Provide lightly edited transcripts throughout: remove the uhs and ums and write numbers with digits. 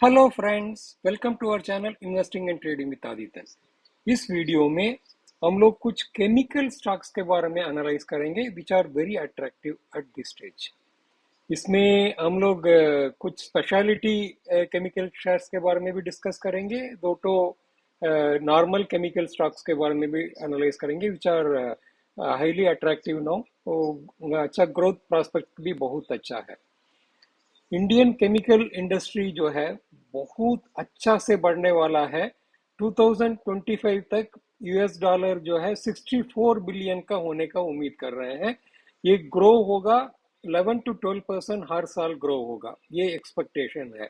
Hello friends, welcome to our channel investing and trading with Aditya. इस video में हम लोग कुछ केमिकल स्टॉक्स के बारे में एनालाइज करेंगे which are very attractive at this stage. इसमें हम लोग कुछ स्पेशलिटी केमिकल शेयर्स के बारे में भी डिस्कस करेंगे, दो तो नॉर्मल केमिकल स्टॉक्स के बारे में भी एनालाइज करेंगे which are highly attractive now. तो अच्छा ग्रोथ प्रोस्पेक्ट भी बहुत अच्छा है। इंडियन केमिकल इंडस्ट्री जो है बहुत अच्छा से बढ़ने वाला है। 2025 तक यूएस डॉलर जो है 64 बिलियन का होने का उम्मीद कर रहे हैं। ये ग्रो होगा, 11 to 12% हर साल ग्रो होगा, ये एक्सपेक्टेशन है।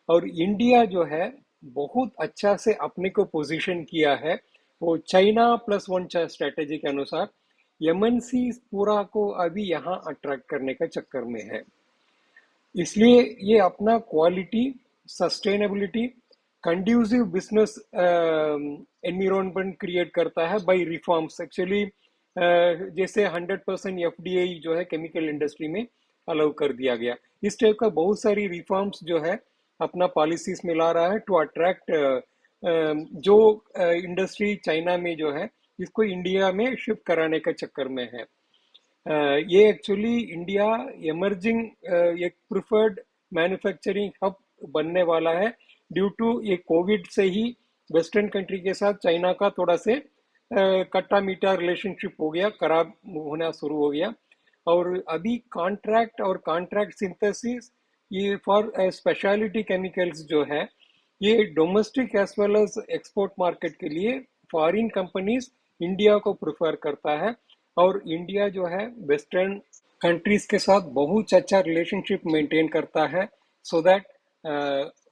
और इंडिया जो है बहुत अच्छा से अपने को पोजीशन किया है, वो चाइना प्लस वन स्ट्रेटेजी के अनुसार एमएनसी पूरा को अभी यहाँ अट्रैक्ट करने का चक्कर में है। इसलिए ये अपना quality, sustainability, conducive business environment create करता है बाय रिफॉर्म्स। एक्चुअली जैसे 100% एफडीआई जो है केमिकल इंडस्ट्री में अलाउ कर दिया गया, इस टाइप का बहुत सारी रिफॉर्म्स जो है अपना पॉलिसीज में ला रहा है टू अट्रैक्ट जो इंडस्ट्री चाइना में जो है इसको इंडिया में शिफ्ट कराने का चक्कर में है। ये एक्चुअली इंडिया इमर्जिंग एक प्रिफर्ड मैन्युफैक्चरिंग हब बनने वाला है ड्यू टू ये कोविड से ही वेस्टर्न कंट्री के साथ चाइना का थोड़ा से कट्टा मीठा रिलेशनशिप हो गया, खराब होना शुरू हो गया। और अभी कॉन्ट्रैक्ट और कॉन्ट्रैक्ट सिंथेसिस ये फॉर स्पेशलिटी केमिकल्स जो है ये domestic as well as export market के लिए फॉरेन कंपनीज इंडिया को प्रेफर करता है। और इंडिया जो है वेस्टर्न कंट्रीज के साथ बहुत अच्छा रिलेशनशिप मेंटेन करता है, सो दैट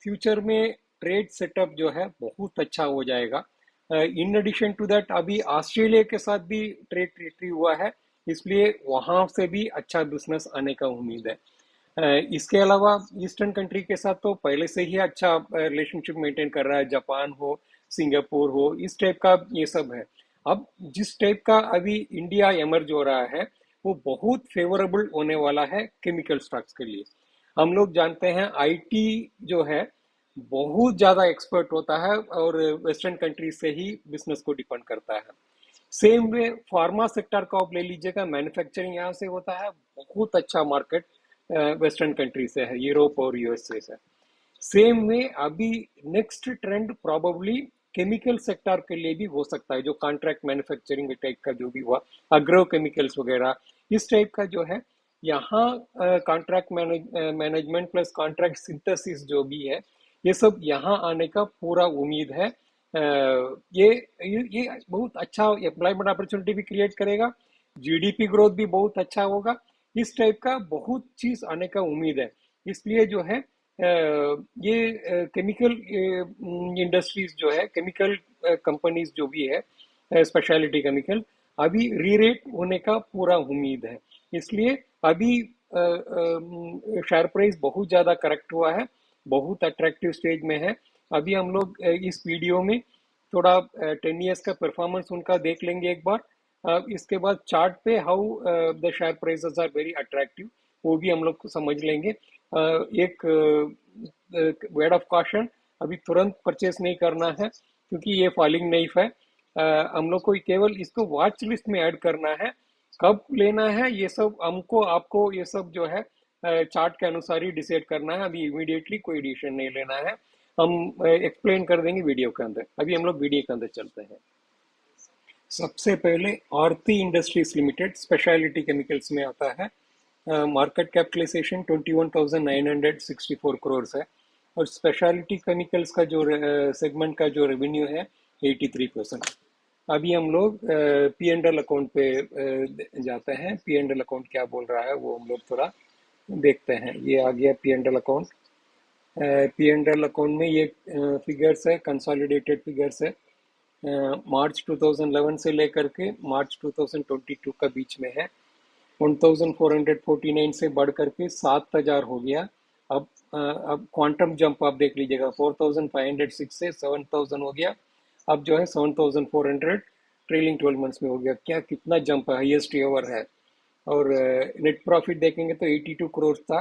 फ्यूचर में ट्रेड सेटअप जो है बहुत अच्छा हो जाएगा। इन एडिशन टू दैट अभी ऑस्ट्रेलिया के साथ भी ट्रेड ट्रीटी हुआ है, इसलिए वहां से भी अच्छा बिजनेस आने का उम्मीद है। इसके अलावा ईस्टर्न कंट्री के साथ तो पहले से ही अच्छा रिलेशनशिप मेंटेन कर रहा है, जापान हो, सिंगापुर हो, इस टाइप का ये सब है। अब जिस टाइप का अभी इंडिया एमर्ज हो रहा है वो बहुत फेवरेबल होने वाला है केमिकल स्टॉक्स के लिए। हम लोग जानते हैं आईटी जो है बहुत ज्यादा एक्सपर्ट होता है और वेस्टर्न कंट्री से ही बिजनेस को डिपेंड करता है। सेम वे फार्मा सेक्टर का आप ले लीजिएगा, मैन्युफैक्चरिंग यहाँ से होता है, बहुत अच्छा मार्केट वेस्टर्न कंट्री से है, यूरोप और यूएसए से। सेम में अभी next trend probably chemical sector के लिए भी हो सकता है, जो कॉन्ट्रैक्ट मैन्युफैक्चरिंग टाइप का जो भी हुआ, अग्रो केमिकल्स वगैरह इस टाइप का जो है यहाँ contract management plus contract synthesis जो भी है ये सब यहाँ आने का पूरा उम्मीद है। ये बहुत अच्छा एम्प्लॉयमेंट अपॉर्चुनिटी भी क्रिएट करेगा, जीडीपी ग्रोथ भी बहुत अच्छा होगा, इस टाइप का बहुत चीज आने का उम्मीद है। इसलिए जो है ये केमिकल इंडस्ट्रीज जो है, केमिकल कंपनीज जो भी है स्पेशलिटी केमिकल, अभी री रेट होने का पूरा उम्मीद है। इसलिए अभी शेयर प्राइस बहुत ज़्यादा करेक्ट हुआ है, बहुत अट्रैक्टिव स्टेज में है। अभी हम लोग इस वीडियो में थोड़ा 10 ईयर्स का परफॉर्मेंस उनका देख लेंगे एक बार। इसके बाद चार्ट पे how the share prices are very attractive, वो भी हम लोग समझ लेंगे। एक वर्ड ऑफ कॉशन, अभी तुरंत परचेस नहीं करना है क्योंकि ये फॉलिंग नाइफ है। हम लोग को केवल इसको वॉच लिस्ट में ऐड करना है, कब लेना है ये सब हमको आपको ये सब जो है चार्ट के अनुसार ही डिसाइड करना है। अभी इमीडिएटली कोई डिसीजन नहीं लेना है, हम एक्सप्लेन कर देंगे वीडियो के अंदर। अभी हम लोग वीडियो के अंदर चलते हैं। सबसे पहले आरती इंडस्ट्रीज लिमिटेड स्पेशलिटी केमिकल्स में आता है। मार्केट कैपिटलाइजेशन 21,964 करोड़ है और स्पेशलिटी केमिकल्स का जो सेगमेंट का जो रेवेन्यू है 83%। अभी हम लोग पी एंड एल अकाउंट पे जाते हैं। पी एंड एल अकाउंट क्या बोल रहा है वो हम लोग थोड़ा देखते हैं। ये आ गया P and L account. P and L account में ये फिगर्स है, कंसोलिडेटेड फिगर्स है। मार्च 2011 से लेकर के मार्च 2022 का बीच में है। 1449 से बढ़ करके 7000 हो गया। अब क्वांटम जंप आप देख लीजिएगा, 4506 से 7000 हो गया, अब जो है 7400 ट्रेलिंग 12 मंथ्स में हो गया। क्या कितना जंप है, हाईएस्ट एवर है। और नेट प्रॉफिट देखेंगे तो 82 करोड़ था,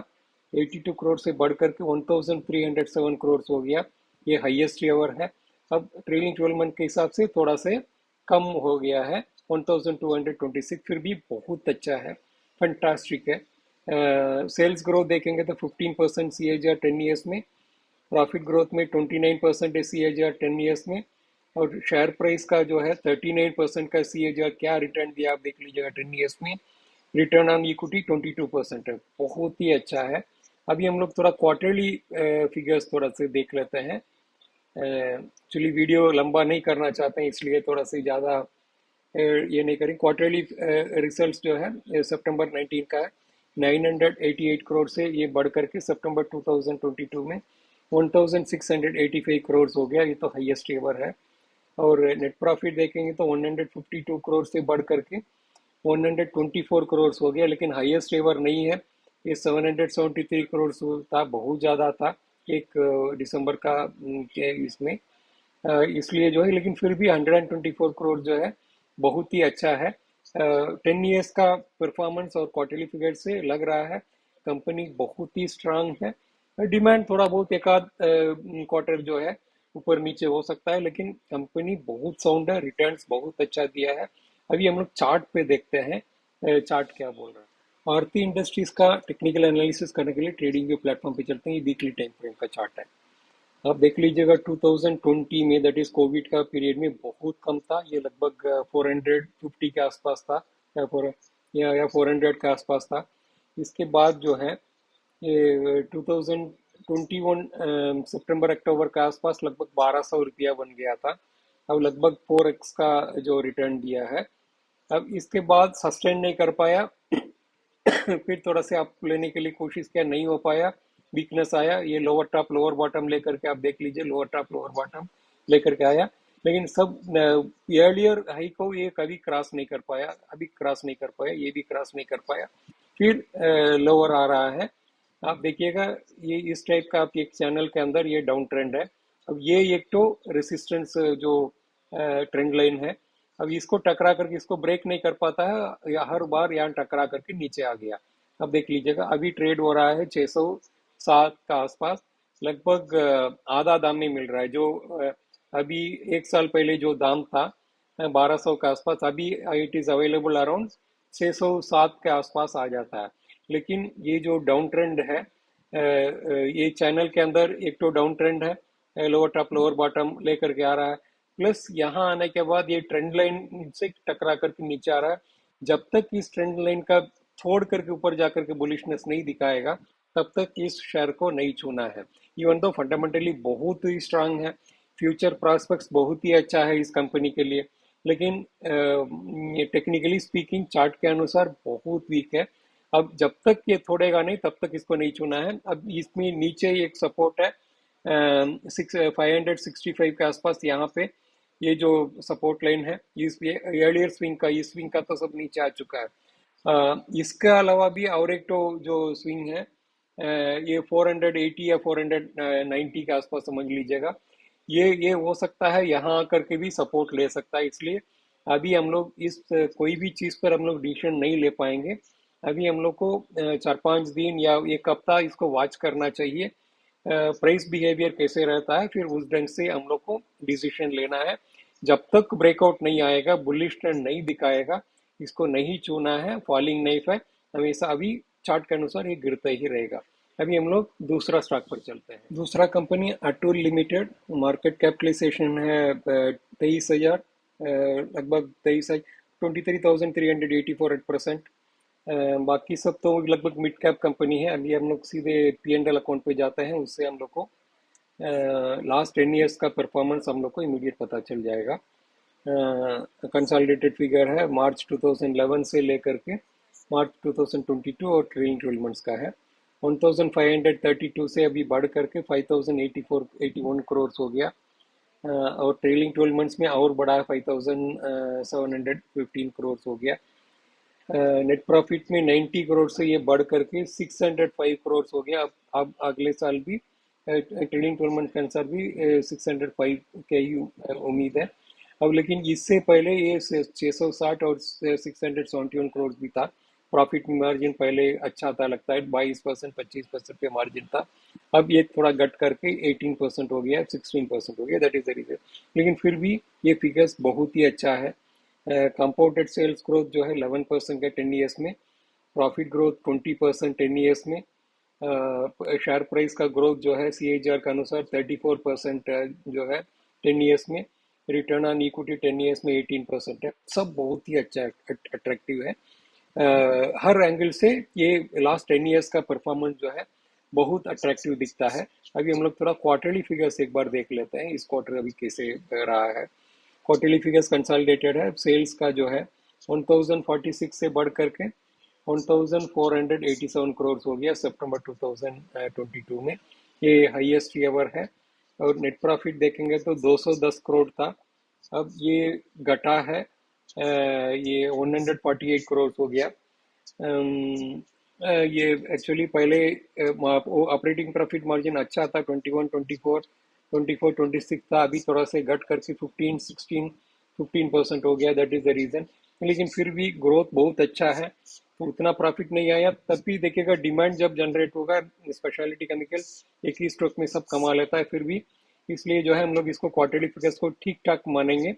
82 करोड़ से बढ़ करके 1307 करोड़ हो गया, ये हाईएस्ट एवर है। अब ट्रेलिंग 12 मंथ के हिसाब से थोड़ा से कम हो गया है 1226, फिर भी बहुत अच्छा है, फंटास्टिक है। सेल्स ग्रोथ देखेंगे तो 15% CAGR 10 ईयर्स में, प्रॉफिट ग्रोथ में 29% है CAGR 10 ईयर्स में, और शेयर प्राइस का जो है 39% का CAGR क्या रिटर्न दिया आप देख लीजिएगा 10 ईयर्स में। रिटर्न ऑन इक्विटी 22% है, बहुत ही अच्छा है। अभी हम लोग थोड़ा क्वार्टरली फिगर्स थोड़ा से देख लेते हैं। एक्चुअली वीडियो लंबा नहीं करना चाहते हैं, इसलिए थोड़ा सी ज़्यादा ये नहीं करें। क्वार्टरली रिजल्ट्स जो है सितंबर 19 का है, 988 करोड़ से ये बढ़ करके सितंबर 2022 में 1685 करोड़ हो गया, ये तो हाईएस्ट एवर है। और नेट प्रॉफिट देखेंगे तो 152 करोड़ से बढ़ करके 124 करोड़ हो गया, लेकिन हाईएस्ट एवर नहीं है, ये 773 करोड़ था, बहुत ज़्यादा था एक दिसंबर का के इसमें। इसलिए जो है, लेकिन फिर भी 124 करोड़ जो है बहुत ही अच्छा है। 10 ईयर्स का परफॉर्मेंस और क्वार्टरली फिगर से लग रहा है कंपनी बहुत ही स्ट्रांग है। डिमांड थोड़ा बहुत एक आध क्वार्टर जो है ऊपर नीचे हो सकता है, लेकिन कंपनी बहुत साउंड है, रिटर्न्स बहुत अच्छा दिया है। अभी हम लोग चार्ट पे देखते हैं, चार्ट क्या बोल रहा है। आरती इंडस्ट्रीज का टेक्निकल एनालिसिस करने के लिए ट्रेडिंग के प्लेटफॉर्म पे चलते हैं, ये वीकली टाइम फ्रेम का चार्ट है। आप देख लीजिएगा 2020 में, दैट इज कोविड का पीरियड में बहुत कम था, ये लगभग 450 के आसपास था, या 400 के आसपास था। इसके बाद जो है ये 2021 सितंबर अक्टूबर के आसपास लगभग 1200 रुपया बन गया था। अब लगभग 4x का जो रिटर्न दिया है। अब इसके बाद सस्टेन नहीं कर पाया फिर थोड़ा से आप लेने के लिए कोशिश किया, नहीं हो पाया, वीकनेस आया, ये लोअर टॉप लोअर बॉटम लेकर के आप देख लीजिए, लोअर टॉप लोअर बॉटम लेकर के आया, लेकिन सब अर्लियर हाई को ये कभी क्रॉस नहीं कर पाया, अभी क्रॉस नहीं कर पाया, ये भी क्रॉस नहीं कर पाया, फिर लोअर आ रहा है। आप देखिएगा ये इस टाइप का आप एक चैनल के अंदर ये डाउन ट्रेंड है। अब ये एक तो रेसिस्टेंस जो ट्रेंड लाइन है, अब इसको टकरा करके इसको ब्रेक नहीं कर पाता है, या हर बार यहाँ टकरा करके नीचे आ गया। अब देख लीजिएगा अभी ट्रेड हो रहा है 607 का आसपास, लगभग आधा दाम में मिल रहा है, जो अभी एक साल पहले जो दाम था 1200 के आसपास, अभी इट इज अवेलेबल अराउंड 607 के आसपास आ जाता है। लेकिन ये जो डाउन ट्रेंड है, ये चैनल के अंदर एक तो डाउन ट्रेंड है, लोअर टॉप लोअर बॉटम लेकर के आ रहा है, प्लस यहाँ आने के बाद ये ट्रेंड लाइन से टकरा करके नीचे आ रहा है। जब तक इस ट्रेंड लाइन का छोड़ करके ऊपर जाकर के बुलिशनेस नहीं दिखाएगा, तब तक इस शेयर को नहीं छूना है। इवन तो फंडामेंटली बहुत ही स्ट्रांग है, फ्यूचर प्रॉस्पेक्ट्स बहुत ही अच्छा है इस कंपनी के लिए, लेकिन टेक्निकली स्पीकिंग चार्ट के अनुसार बहुत वीक है। अब जब तक ये छोड़ेगा नहीं तब तक इसको नहीं छूना है। अब इसमें नीचे एक सपोर्ट है 565 के आसपास, यहाँ पे ये जो सपोर्ट लाइन है, इस अर्लियर स्विंग का, इस स्विंग का तो सब नीचे आ चुका है। इसके अलावा भी और एक तो जो स्विंग है ये 480 या 490 के आसपास समझ लीजिएगा, ये हो सकता है, यहाँ आकर के भी सपोर्ट ले सकता है। इसलिए अभी हम लोग इस कोई भी चीज़ पर हम लोग डिसीजन नहीं ले पाएंगे। अभी हम लोग को 4-5 दिन या एक हफ्ता इसको वॉच करना चाहिए, प्राइस बिहेवियर कैसे रहता है, फिर उस ढंग से हम लोग को डिसीजन लेना है। जब तक ब्रेकआउट नहीं आएगा, बुलिश ट्रेंड नहीं दिखाएगा, इसको नहीं छूना है, फॉलिंग नाइफ है हमेशा, अभी चार्ट के अनुसार ये गिरता ही रहेगा। अभी हम लोग दूसरा स्टॉक पर चलते हैं। दूसरा कंपनी अटूल लिमिटेड, मार्केट कैपिटलाइजेशन है 23,000, लगभग 23,384 एट%। बाकी सब तो लगभग मिड कैप कंपनी है। अभी हम लोग सीधे P&L अकाउंट पे जाते हैं, उससे हम लोग को लास्ट 10 ईयर्स का परफॉर्मेंस हम लोग को इमीडिएट पता चल जाएगा। कंसोलिडेटेड फिगर है मार्च 2011 से लेकर के मार्च 2022 और ट्रेलिंग 12 मंथ्स का है। 1532 से अभी बढ़ करके 5081 करोड़ हो गया, और ट्रेलिंग 12 मंथ्स में और बढ़ा है, 5715 करोड़ हो गया। नेट प्रॉफिट में 90 करोड़ से ये बढ़ करके 605 करोड़ हो गया। अब अगले साल भी ट्रेलिंग 12 मंथ के अनुसार भी 605 के ही उम्मीद है। अब लेकिन इससे पहले ये 660 और 671 करोड़ भी था, प्रॉफिट मार्जिन पहले अच्छा था, लगता है 22% 25% पे मार्जिन था, अब ये थोड़ा घट करके 18% हो गया, 16% हो गया, दैट इज द रीजन। लेकिन फिर भी ये फिगर्स बहुत ही अच्छा है। कंपाउंडेड सेल्स ग्रोथ जो है 11% है 10 ईयर्स में, प्रॉफिट ग्रोथ 20% 10 ईयर्स में, शेयर प्राइस का ग्रोथ जो है CAGR के अनुसार 34% जो है 10 ईयर्स में, रिटर्न ऑन इक्विटी 10 ईयर्स में 18% है। सब बहुत ही अच्छा अट्रैक्टिव है। हर एंगल से ये लास्ट 10 ईयर्स का परफॉर्मेंस जो है बहुत अट्रैक्टिव दिखता है। अभी हम लोग थोड़ा क्वार्टरली फिगर्स एक बार देख लेते हैं, इस क्वार्टर अभी कैसे रहा है। क्वार्टरली फिगर्स कंसोलिडेटेड है। सेल्स का जो है 1046 से बढ़ करके 1487 करोड़ हो गया सितंबर 2022 में, ये हाईएस्ट एवर है। और नेट प्रॉफिट देखेंगे तो 210 करोड़ था, अब ये घटा है, ये 148 करोड़ हो गया। ये एक्चुअली पहले ऑपरेटिंग प्रॉफिट मार्जिन अच्छा था, 21 24 26 था, अभी थोड़ा से घट करके 15 हो गया, दैट इज द रीजन। लेकिन फिर भी ग्रोथ बहुत अच्छा है, तो उतना प्रॉफिट नहीं आया, तब भी देखिएगा डिमांड जब जनरेट होगा, स्पेशलिटी केमिकल एक ही स्ट्रोक में सब कमा लेता है फिर भी, इसलिए जो है हम लोग इसको क्वार्टरली फिगर्स को ठीक ठाक मानेंगे।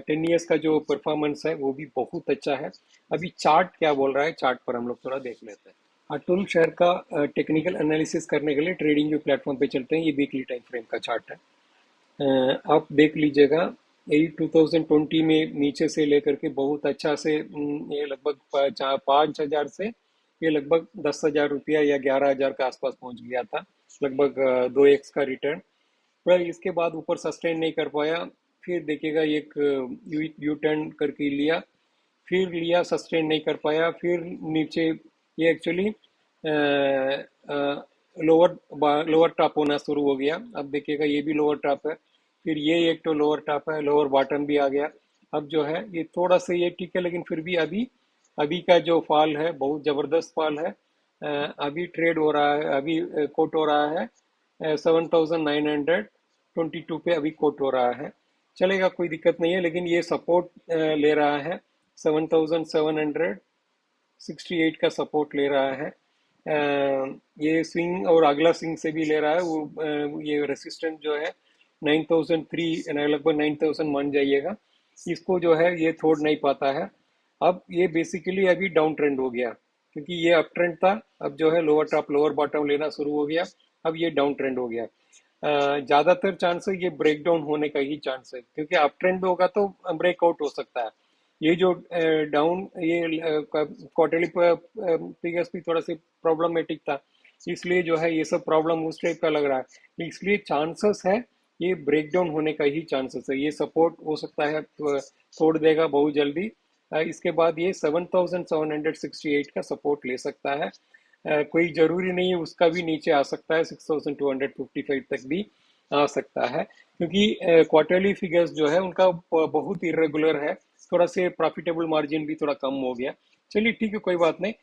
10 ईयर्स का जो परफॉर्मेंस है वो भी बहुत अच्छा है। अभी चार्ट क्या बोल रहा है, चार्ट पर हम लोग थोड़ा देख लेते हैं। अतुल शेयर का टेक्निकल एनालिसिस करने के लिए ट्रेडिंग व्यू प्लेटफॉर्म पे चलते हैं, ये वीकली टाइम फ्रेम का चार्ट है। आप देख लीजिएगा, यही 2020 में नीचे से लेकर के बहुत अच्छा से ये लगभग 5,000 से ये लगभग 10,000 रुपया या 11,000 के आसपास पहुंच गया था, लगभग 2x का रिटर्न। पर इसके बाद ऊपर सस्टेन नहीं कर पाया, फिर देखिएगा एक यू टर्न करके लिया, फिर लिया, सस्टेन नहीं कर पाया, फिर नीचे ये एक्चुअली लोअर लोअर टॉप होना शुरू हो गया। अब देखिएगा ये भी लोअर टॉप है, फिर ये एक तो लोअर टॉप है, लोअर बॉटम भी आ गया। अब जो है ये थोड़ा सा ये ठीक है, लेकिन फिर भी अभी अभी का जो फॉल है बहुत ज़बरदस्त फॉल है। अभी ट्रेड हो रहा है, अभी कोट हो रहा है 7,922 पे अभी कोट हो रहा है, चलेगा, कोई दिक्कत नहीं है। लेकिन ये सपोर्ट ले रहा है 7,768 का सपोर्ट ले रहा है। ये स्विंग और अगला स्विंग से भी ले रहा है वो, ये रेसिस्टेंट जो है 9,003 लगभग 9,000 मान जाइएगा, इसको जो है ये छोड़ नहीं पाता है। अब ये बेसिकली अभी डाउन ट्रेंड हो गया, क्योंकि ये अप ट्रेंड था, अब जो है लोअर टॉप लोअर बॉटम लेना शुरू हो गया, अब ये डाउन ट्रेंड हो गया। ज्यादातर चांस है ये ब्रेक डाउन होने का ही चांस है, क्योंकि अप ट्रेंड होगा तो ब्रेकआउट हो सकता है। ये जो डाउन ये क्वार्टरली फिगर्स भी थोड़ा सा प्रॉब्लमेटिक था, इसलिए जो है ये सब प्रॉब्लम उस टाइप का लग रहा है, इसलिए चांसेस है ये ब्रेक डाउन होने का ही चांसेस है। ये सपोर्ट हो सकता है तो तोड़ देगा बहुत जल्दी, इसके बाद ये 7,768 का सपोर्ट ले सकता है। कोई जरूरी नहीं है उसका भी नीचे आ सकता है, 6,255 तक भी आ सकता है, क्योंकि क्वार्टरली फिगर्स जो है उनका बहुत इरेगुलर है, थोड़ा से प्रॉफिटेबल मार्जिन भी थोड़ा कम हो गया। चलिए ठीक है, कोई बात नहीं।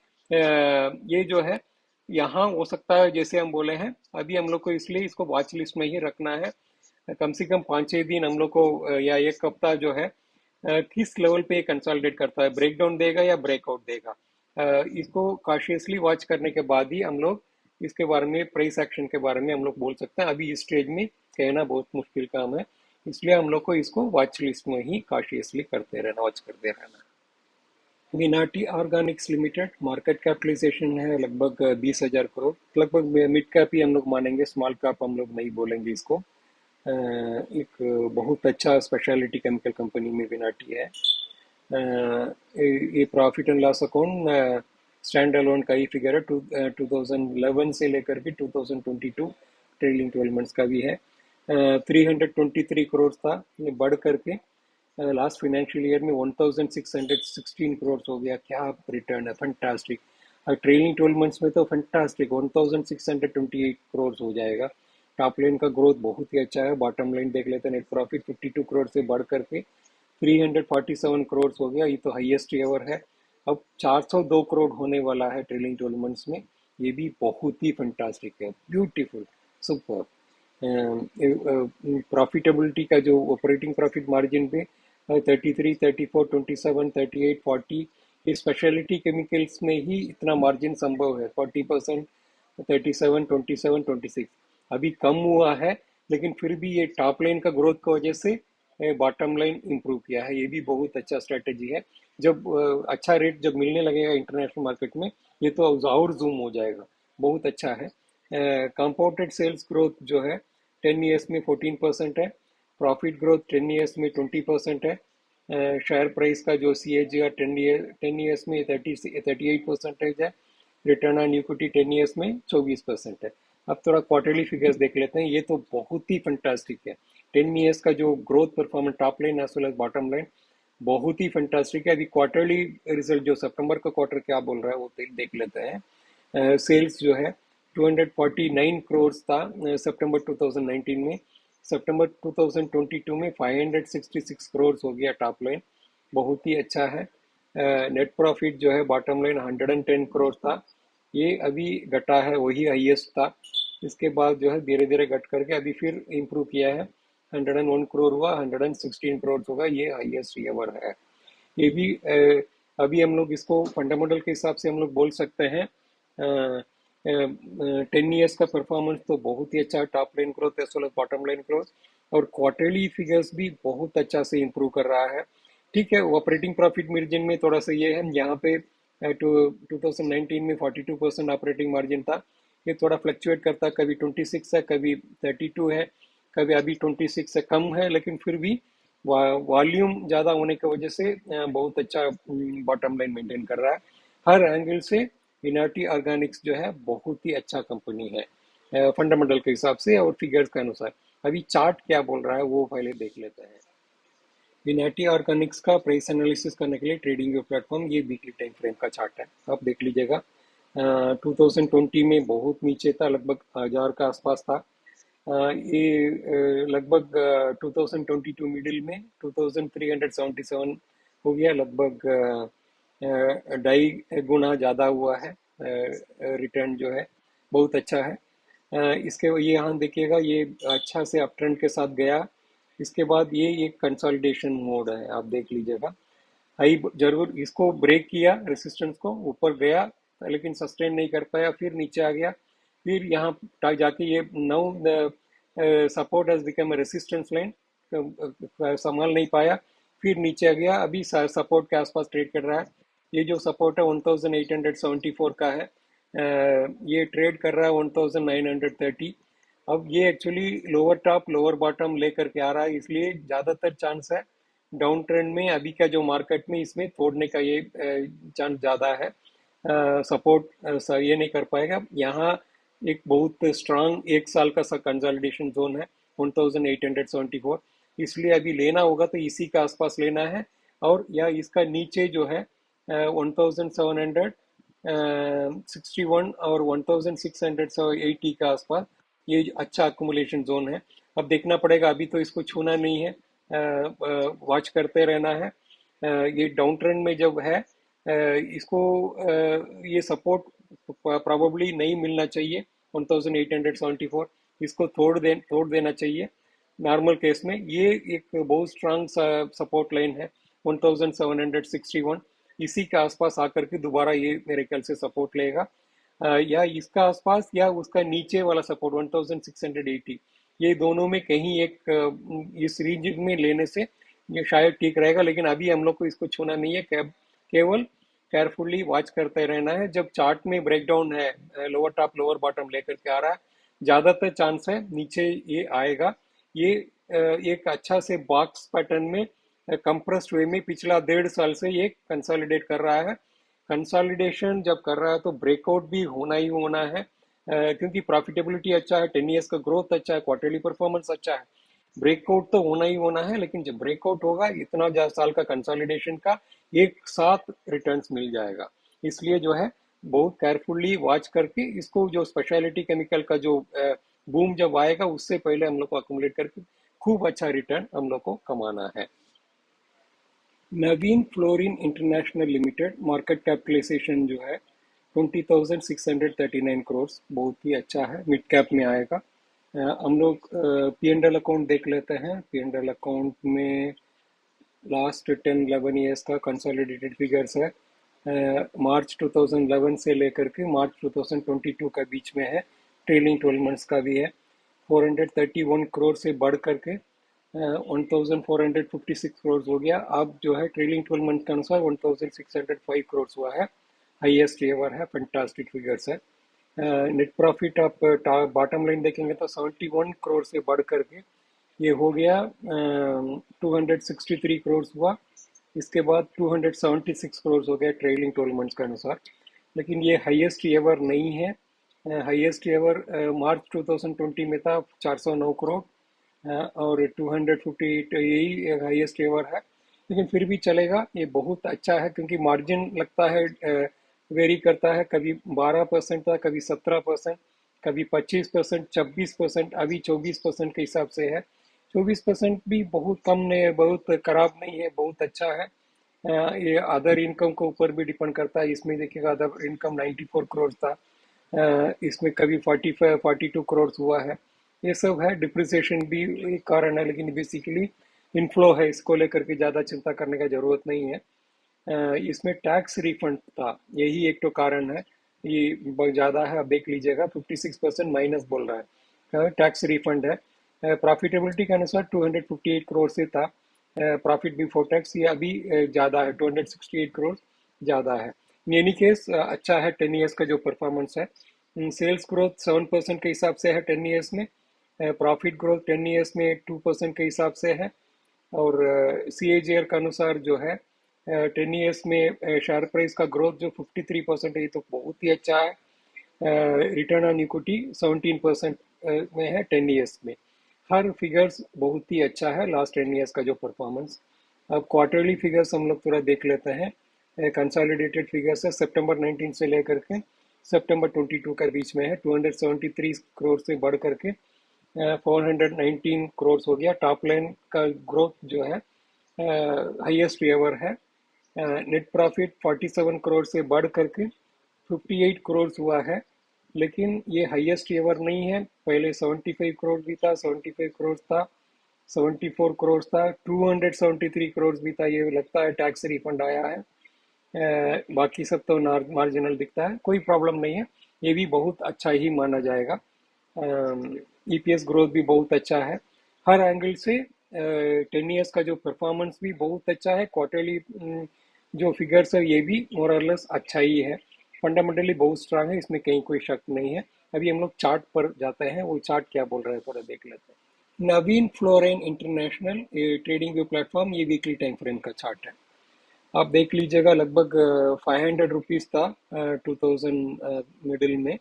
ये जो है यहाँ हो सकता है, जैसे हम बोले हैं, अभी हम लोग को इसलिए इसको वॉच लिस्ट में ही रखना है। कम से कम 5-6 दिन हम लोग को या एक हफ्ता जो है किस लेवल पे कंसोलिडेट करता है, ब्रेकडाउन देगा या ब्रेकआउट देगा, इसको कॉशियसली वॉच करने के बाद ही हम लोग इसके बारे में, प्राइस एक्शन के बारे में हम लोग बोल सकते हैं। अभी इस स्टेज में कहना बहुत मुश्किल काम है, इसलिए हम लोग को इसको वॉच लिस्ट में ही कॉशियसली करते रहना, वॉच करते रहना। विनाटी ऑर्गेनिक्स लिमिटेड मार्केट कैपिटलाइजेशन है लगभग 20,000 करोड़, लगभग मिड कैप ही हम लोग मानेंगे, स्मॉल कैप हम लोग नहीं बोलेंगे इसको। एक बहुत अच्छा स्पेशलिटी केमिकल कंपनी में विनाटी है। ये profit and loss account stand alone का ही फिगर है, 2011 से लेकर के 2022 ट्रेलिंग 12 मंथ्स का भी है। 323 करोड़ था, ये बढ़ करके लास्ट फाइनेंशियल ईयर में 1,616 करोड़ हो गया। क्या रिटर्न है, फंटास्टिक। और ट्रेलिंग 12 मंथ्स में तो फंटास्टिक 1,628 करोड़ हो जाएगा। टॉप लाइन का ग्रोथ बहुत ही अच्छा है। बॉटम लाइन देख लेते हैं, नेट प्रॉफिट 52 करोड़ से बढ़ करके 347 करोड़ हो गया, ये तो हाईएस्ट एवर है। अब 402 करोड़ होने वाला है ट्रेलिंग 12 मंथ्स में, ये भी बहुत ही फंटास्टिक है, ब्यूटीफुल, सुपर। प्रॉफिटेबिलिटी का जो ऑपरेटिंग प्रॉफिट मार्जिन पे 33, 34, 27, 38, 40, स्पेशलिटी केमिकल्स में ही इतना मार्जिन संभव है, 40%, 37, 27, 26 अभी कम हुआ है, लेकिन फिर भी ये टॉप लाइन का ग्रोथ की वजह से बॉटम लाइन इंप्रूव किया है। ये भी बहुत अच्छा स्ट्रेटेजी है। जब अच्छा रेट जब मिलने लगेगा इंटरनेशनल मार्केट में, ये तो और जूम हो जाएगा। बहुत अच्छा है। कंपाउंडेड सेल्स ग्रोथ जो है 10 ईयर्स में 14% है। प्रॉफिट ग्रोथ 10 ईयर्स में 20% है। शेयर प्राइस का जो सी ए जी आर 10 ईयर्स में 38% है। रिटर्न ऑन इक्विटी 10 ईयर्स में 24% है। अब थोड़ा क्वार्टरली फिगर्स देख लेते हैं। ये तो बहुत ही फंटास्टिक है। 10 ईयर्स का जो growth performance top line as well as bottom line बहुत ही फंटास्टिक है। अभी क्वार्टरली रिजल्ट जो सितंबर का क्वार्टर क्या बोल रहा है वो देख लेते हैं। सेल्स जो है 249 करोड़ था सितंबर 2019 में। सितंबर 2022 में 566 करोड़ हो गया टॉप लाइन, बहुत ही अच्छा है। नेट प्रॉफिट जो है बॉटम लाइन 110 करोड़ था, ये अभी घटा है, वही हाईएस्ट था। इसके बाद जो है धीरे धीरे घट करके अभी फिर इम्प्रूव किया है, 101 करोड़ हुआ, 116 करोड़ होगा, ये हाईएस्ट एवर है। ये भी अभी हम लोग इसको फंडामेंटल के हिसाब से हम लोग बोल सकते हैं। 10 ईयर्स का परफॉर्मेंस तो बहुत ही अच्छा है, top line growth as well as bottom line growth, और क्वार्टरली फिगर्स भी बहुत अच्छा से इम्प्रूव कर रहा है। ठीक है, ऑपरेटिंग प्रॉफिट मार्जिन में थोड़ा सा ये है, यहाँ पे 2019 में 42% ऑपरेटिंग मार्जिन था। ये थोड़ा फ्लक्चुएट करता है, कभी 26 है, कभी 32 है, कभी अभी 26 से कम है, लेकिन फिर भी वॉल्यूम ज़्यादा होने की वजह से बहुत अच्छा बॉटम लाइन मेंटेन कर रहा है। हर एंगल से विनाटी ऑर्गेनिक्स जो है बहुत ही अच्छा कंपनी है फंडामेंटल के हिसाब से और फिगर्स के अनुसार। अभी चार्ट क्या बोल रहा है वो पहले देख लेते हैं। विनाटी ऑर्गेनिक्स का प्राइस एनालिसिस करने के लिए ट्रेडिंग प्लेटफॉर्म, ये वीकली टाइम फ्रेम का चार्ट है, आप देख लीजिएगा। 2020 में बहुत नीचे था, लगभग 1000 का आसपास था। ये लगभग 2022 मिडिल में 2377 हो गया, लगभग 2.5 गुना ज़्यादा हुआ है। रिटर्न जो है बहुत अच्छा है। इसके ये यहाँ देखिएगा, ये अच्छा से अप ट्रेंड के साथ गया। इसके बाद ये एक कंसोलिडेशन मोड है, आप देख लीजिएगा। हाई जरूर इसको ब्रेक किया, रेसिस्टेंस को ऊपर गया, लेकिन सस्टेन नहीं कर पाया, फिर नीचे आ गया। फिर यहाँ जाके ये now support has become resistance line, संभाल नहीं पाया, फिर नीचे आ गया, अभी सपोर्ट के आसपास ट्रेड कर रहा है। ये जो सपोर्ट है 1874 का है, ये ट्रेड कर रहा है 1930। अब ये actually lower top lower bottom लेकर के आ रहा है, इसलिए ज़्यादातर चांस है डाउन ट्रेंड में अभी का जो मार्केट में इसमें तोड़ने का ये चांस ज़्यादा है। सपोर्ट ये नहीं कर पाएगा। यहाँ एक बहुत स्ट्रांग 1 साल का कंसोलिडेशन जोन है 1874, इसलिए अभी लेना होगा तो इसी के आसपास लेना है, और या इसका नीचे जो है 1761 और 1680 के आसपास ये अच्छा अकोमोलेशन जोन है। अब देखना पड़ेगा, अभी तो इसको छूना नहीं है, वॉच करते रहना है। ये डाउन ट्रेंड में जब है इसको ये सपोर्ट प्रॉबेबली नहीं मिलना चाहिए 1874, इसको तोड़ देना चाहिए। नॉर्मल केस में ये एक बहुत स्ट्रांग सपोर्ट लाइन है 1761, इसी के आसपास आकर के दोबारा ये मेरे ख्याल से सपोर्ट लेगा, या इसका आसपास या उसका नीचे वाला सपोर्ट 1680, ये दोनों में कहीं एक इस रीजन में लेने से ये शायद ठीक रहेगा। लेकिन अभी हम लोग को इसको छूना नहीं है, केवल केयरफुली वॉच करते रहना है। जब चार्ट में ब्रेकडाउन है, लोअर टॉप लोअर बॉटम लेकर के आ रहा है, ज्यादातर चांस है नीचे ये आएगा। ये एक अच्छा से बॉक्स पैटर्न में कंप्रेस्ड वे में पिछला 1.5 साल से ये कंसोलिडेट कर रहा है। कंसोलिडेशन जब कर रहा है तो ब्रेकआउट भी होना ही होना है, क्योंकि प्रॉफिटेबिलिटी अच्छा है, 10 ईयर्स का ग्रोथ अच्छा है, क्वार्टरली परफॉर्मेंस अच्छा है, ब्रेकआउट तो होना ही होना है। लेकिन जब ब्रेकआउट होगा इतना 10 साल का कंसोलिडेशन का एक साथ रिटर्न्स मिल जाएगा, इसलिए जो है बहुत केयरफुली वॉच करके इसको, जो स्पेशलिटी केमिकल का जो बूम जब आएगा उससे पहले हम लोग को अकोमोडेट करके खूब अच्छा रिटर्न हम लोग को कमाना है। Navin fluorine international limited market capitalization जो है 20,639 करोड़, बहुत ही अच्छा है, मिड कैप में आएगा। हम लोग पी एंड एल अकाउंट देख लेते हैं। पी एंड एल अकाउंट में लास्ट 10-11 ईयर्स का कंसोलिडेटेड फिगर्स है। मार्च 2011 से लेकर के मार्च 2022 का बीच में है, ट्रेलिंग 12 मंथ्स का भी है। 431 करोड़ से बढ़ करके 1456 करोड़ हो गया। अब जो है ट्रेलिंग 12 मंथ के अनुसार 1605 करोड़ हुआ है, हाईएस्ट एवर है, फैंटास्टिक फिगर्स है। नेट प्रॉफिट आप बॉटम लाइन देखेंगे तो 71 करोड़ से बढ़ करके ये हो गया 263 करोड़ हुआ। इसके बाद 276 करोड़ हो गया ट्रेलिंग 12 मंथ्स के अनुसार, लेकिन ये हाईएस्ट एवर नहीं है। हाईएस्ट एवर मार्च 2020 में था 409 करोड़, और 258 यही हाईएस्ट एवर है। लेकिन फिर भी चलेगा, ये बहुत अच्छा है क्योंकि मार्जिन लगता है वेरी करता है, कभी 12% था, कभी 17%, कभी 25%, 26%, अभी 24% के हिसाब से है। 24% भी बहुत कम नहीं है, बहुत खराब नहीं है, बहुत अच्छा है। ये अदर इनकम के ऊपर भी डिपेंड करता है। इसमें देखिएगा अदर इनकम 94 करोड़ था, इसमें कभी 45 42 करोड़ हुआ है। ये सब है, डिप्रिसिएशन भी एक कारण है, लेकिन बेसिकली इनफ्लो है, इसको लेकर के ज़्यादा चिंता करने का जरूरत नहीं है। इसमें टैक्स रिफंड था, यही एक तो कारण है। ये बहुत ज़्यादा है, आप देख लीजिएगा 56% माइनस बोल रहा है, टैक्स रिफंड है। प्रॉफिटेबिलिटी के अनुसार 258 करोड़ से था प्रॉफिट बिफोर टैक्स, ये अभी ज़्यादा है, 268 करोड़ ज़्यादा है। इन एनी केस अच्छा है 10 ईयर्स का जो परफॉर्मेंस है। सेल्स ग्रोथ 7% के हिसाब से है 10 ईयर्स में, प्रॉफिट ग्रोथ 10 ईयर्स में 2% के हिसाब से है। और CAGR के अनुसार जो है 10 ईयर्स में शेयर प्राइस का ग्रोथ जो 53% है, ये तो बहुत ही अच्छा है। रिटर्न ऑन इक्विटी 17% में है 10 ईयर्स में। हर फिगर्स बहुत ही अच्छा है लास्ट 10 ईयर्स का जो परफॉर्मेंस। अब क्वार्टरली फिगर्स हम लोग थोड़ा देख लेते हैं। कंसोलिडेटेड फिगर्स है सितंबर 19 से लेकर के सितंबर 22 के बीच में है। 273 करोड़ से बढ़ करके 419 करोड़ हो गया। टॉप लाइन का ग्रोथ जो है हाईएस्ट एवर है। नेट प्रॉफिट 47 करोड़ से बढ़ करके 58 करोड़ हुआ है, लेकिन ये हाईएस्ट एवर नहीं है। पहले 75 करोड़ भी था, 75 करोड़ था, 74 करोड़ था, 273 करोड़ भी था। ये लगता है टैक्स रिफंड आया है। बाकी सब तो मार्जिनल दिखता है, कोई प्रॉब्लम नहीं है। ये भी बहुत अच्छा ही माना जाएगा। EPS ग्रोथ भी बहुत अच्छा है हर एंगल से। 10 ईयर्स का जो परफॉर्मेंस भी बहुत अच्छा है। क्वार्टरली जो फिगर्स है ये भी मोरलेस अच्छा ही है। फंडामेंटली बहुत स्ट्रांग है, इसमें कहीं कोई शक नहीं है। अभी हम लोग चार्ट पर जाते हैं, वो चार्ट क्या बोल रहे हैं थोड़ा देख लेते हैं। नवीन fluorene international trading view platform, ये वीकली टाइम फ्रेम का चार्ट है। आप देख लीजिएगा लगभग 500 रुपीज़ था 2000 मिडिल में।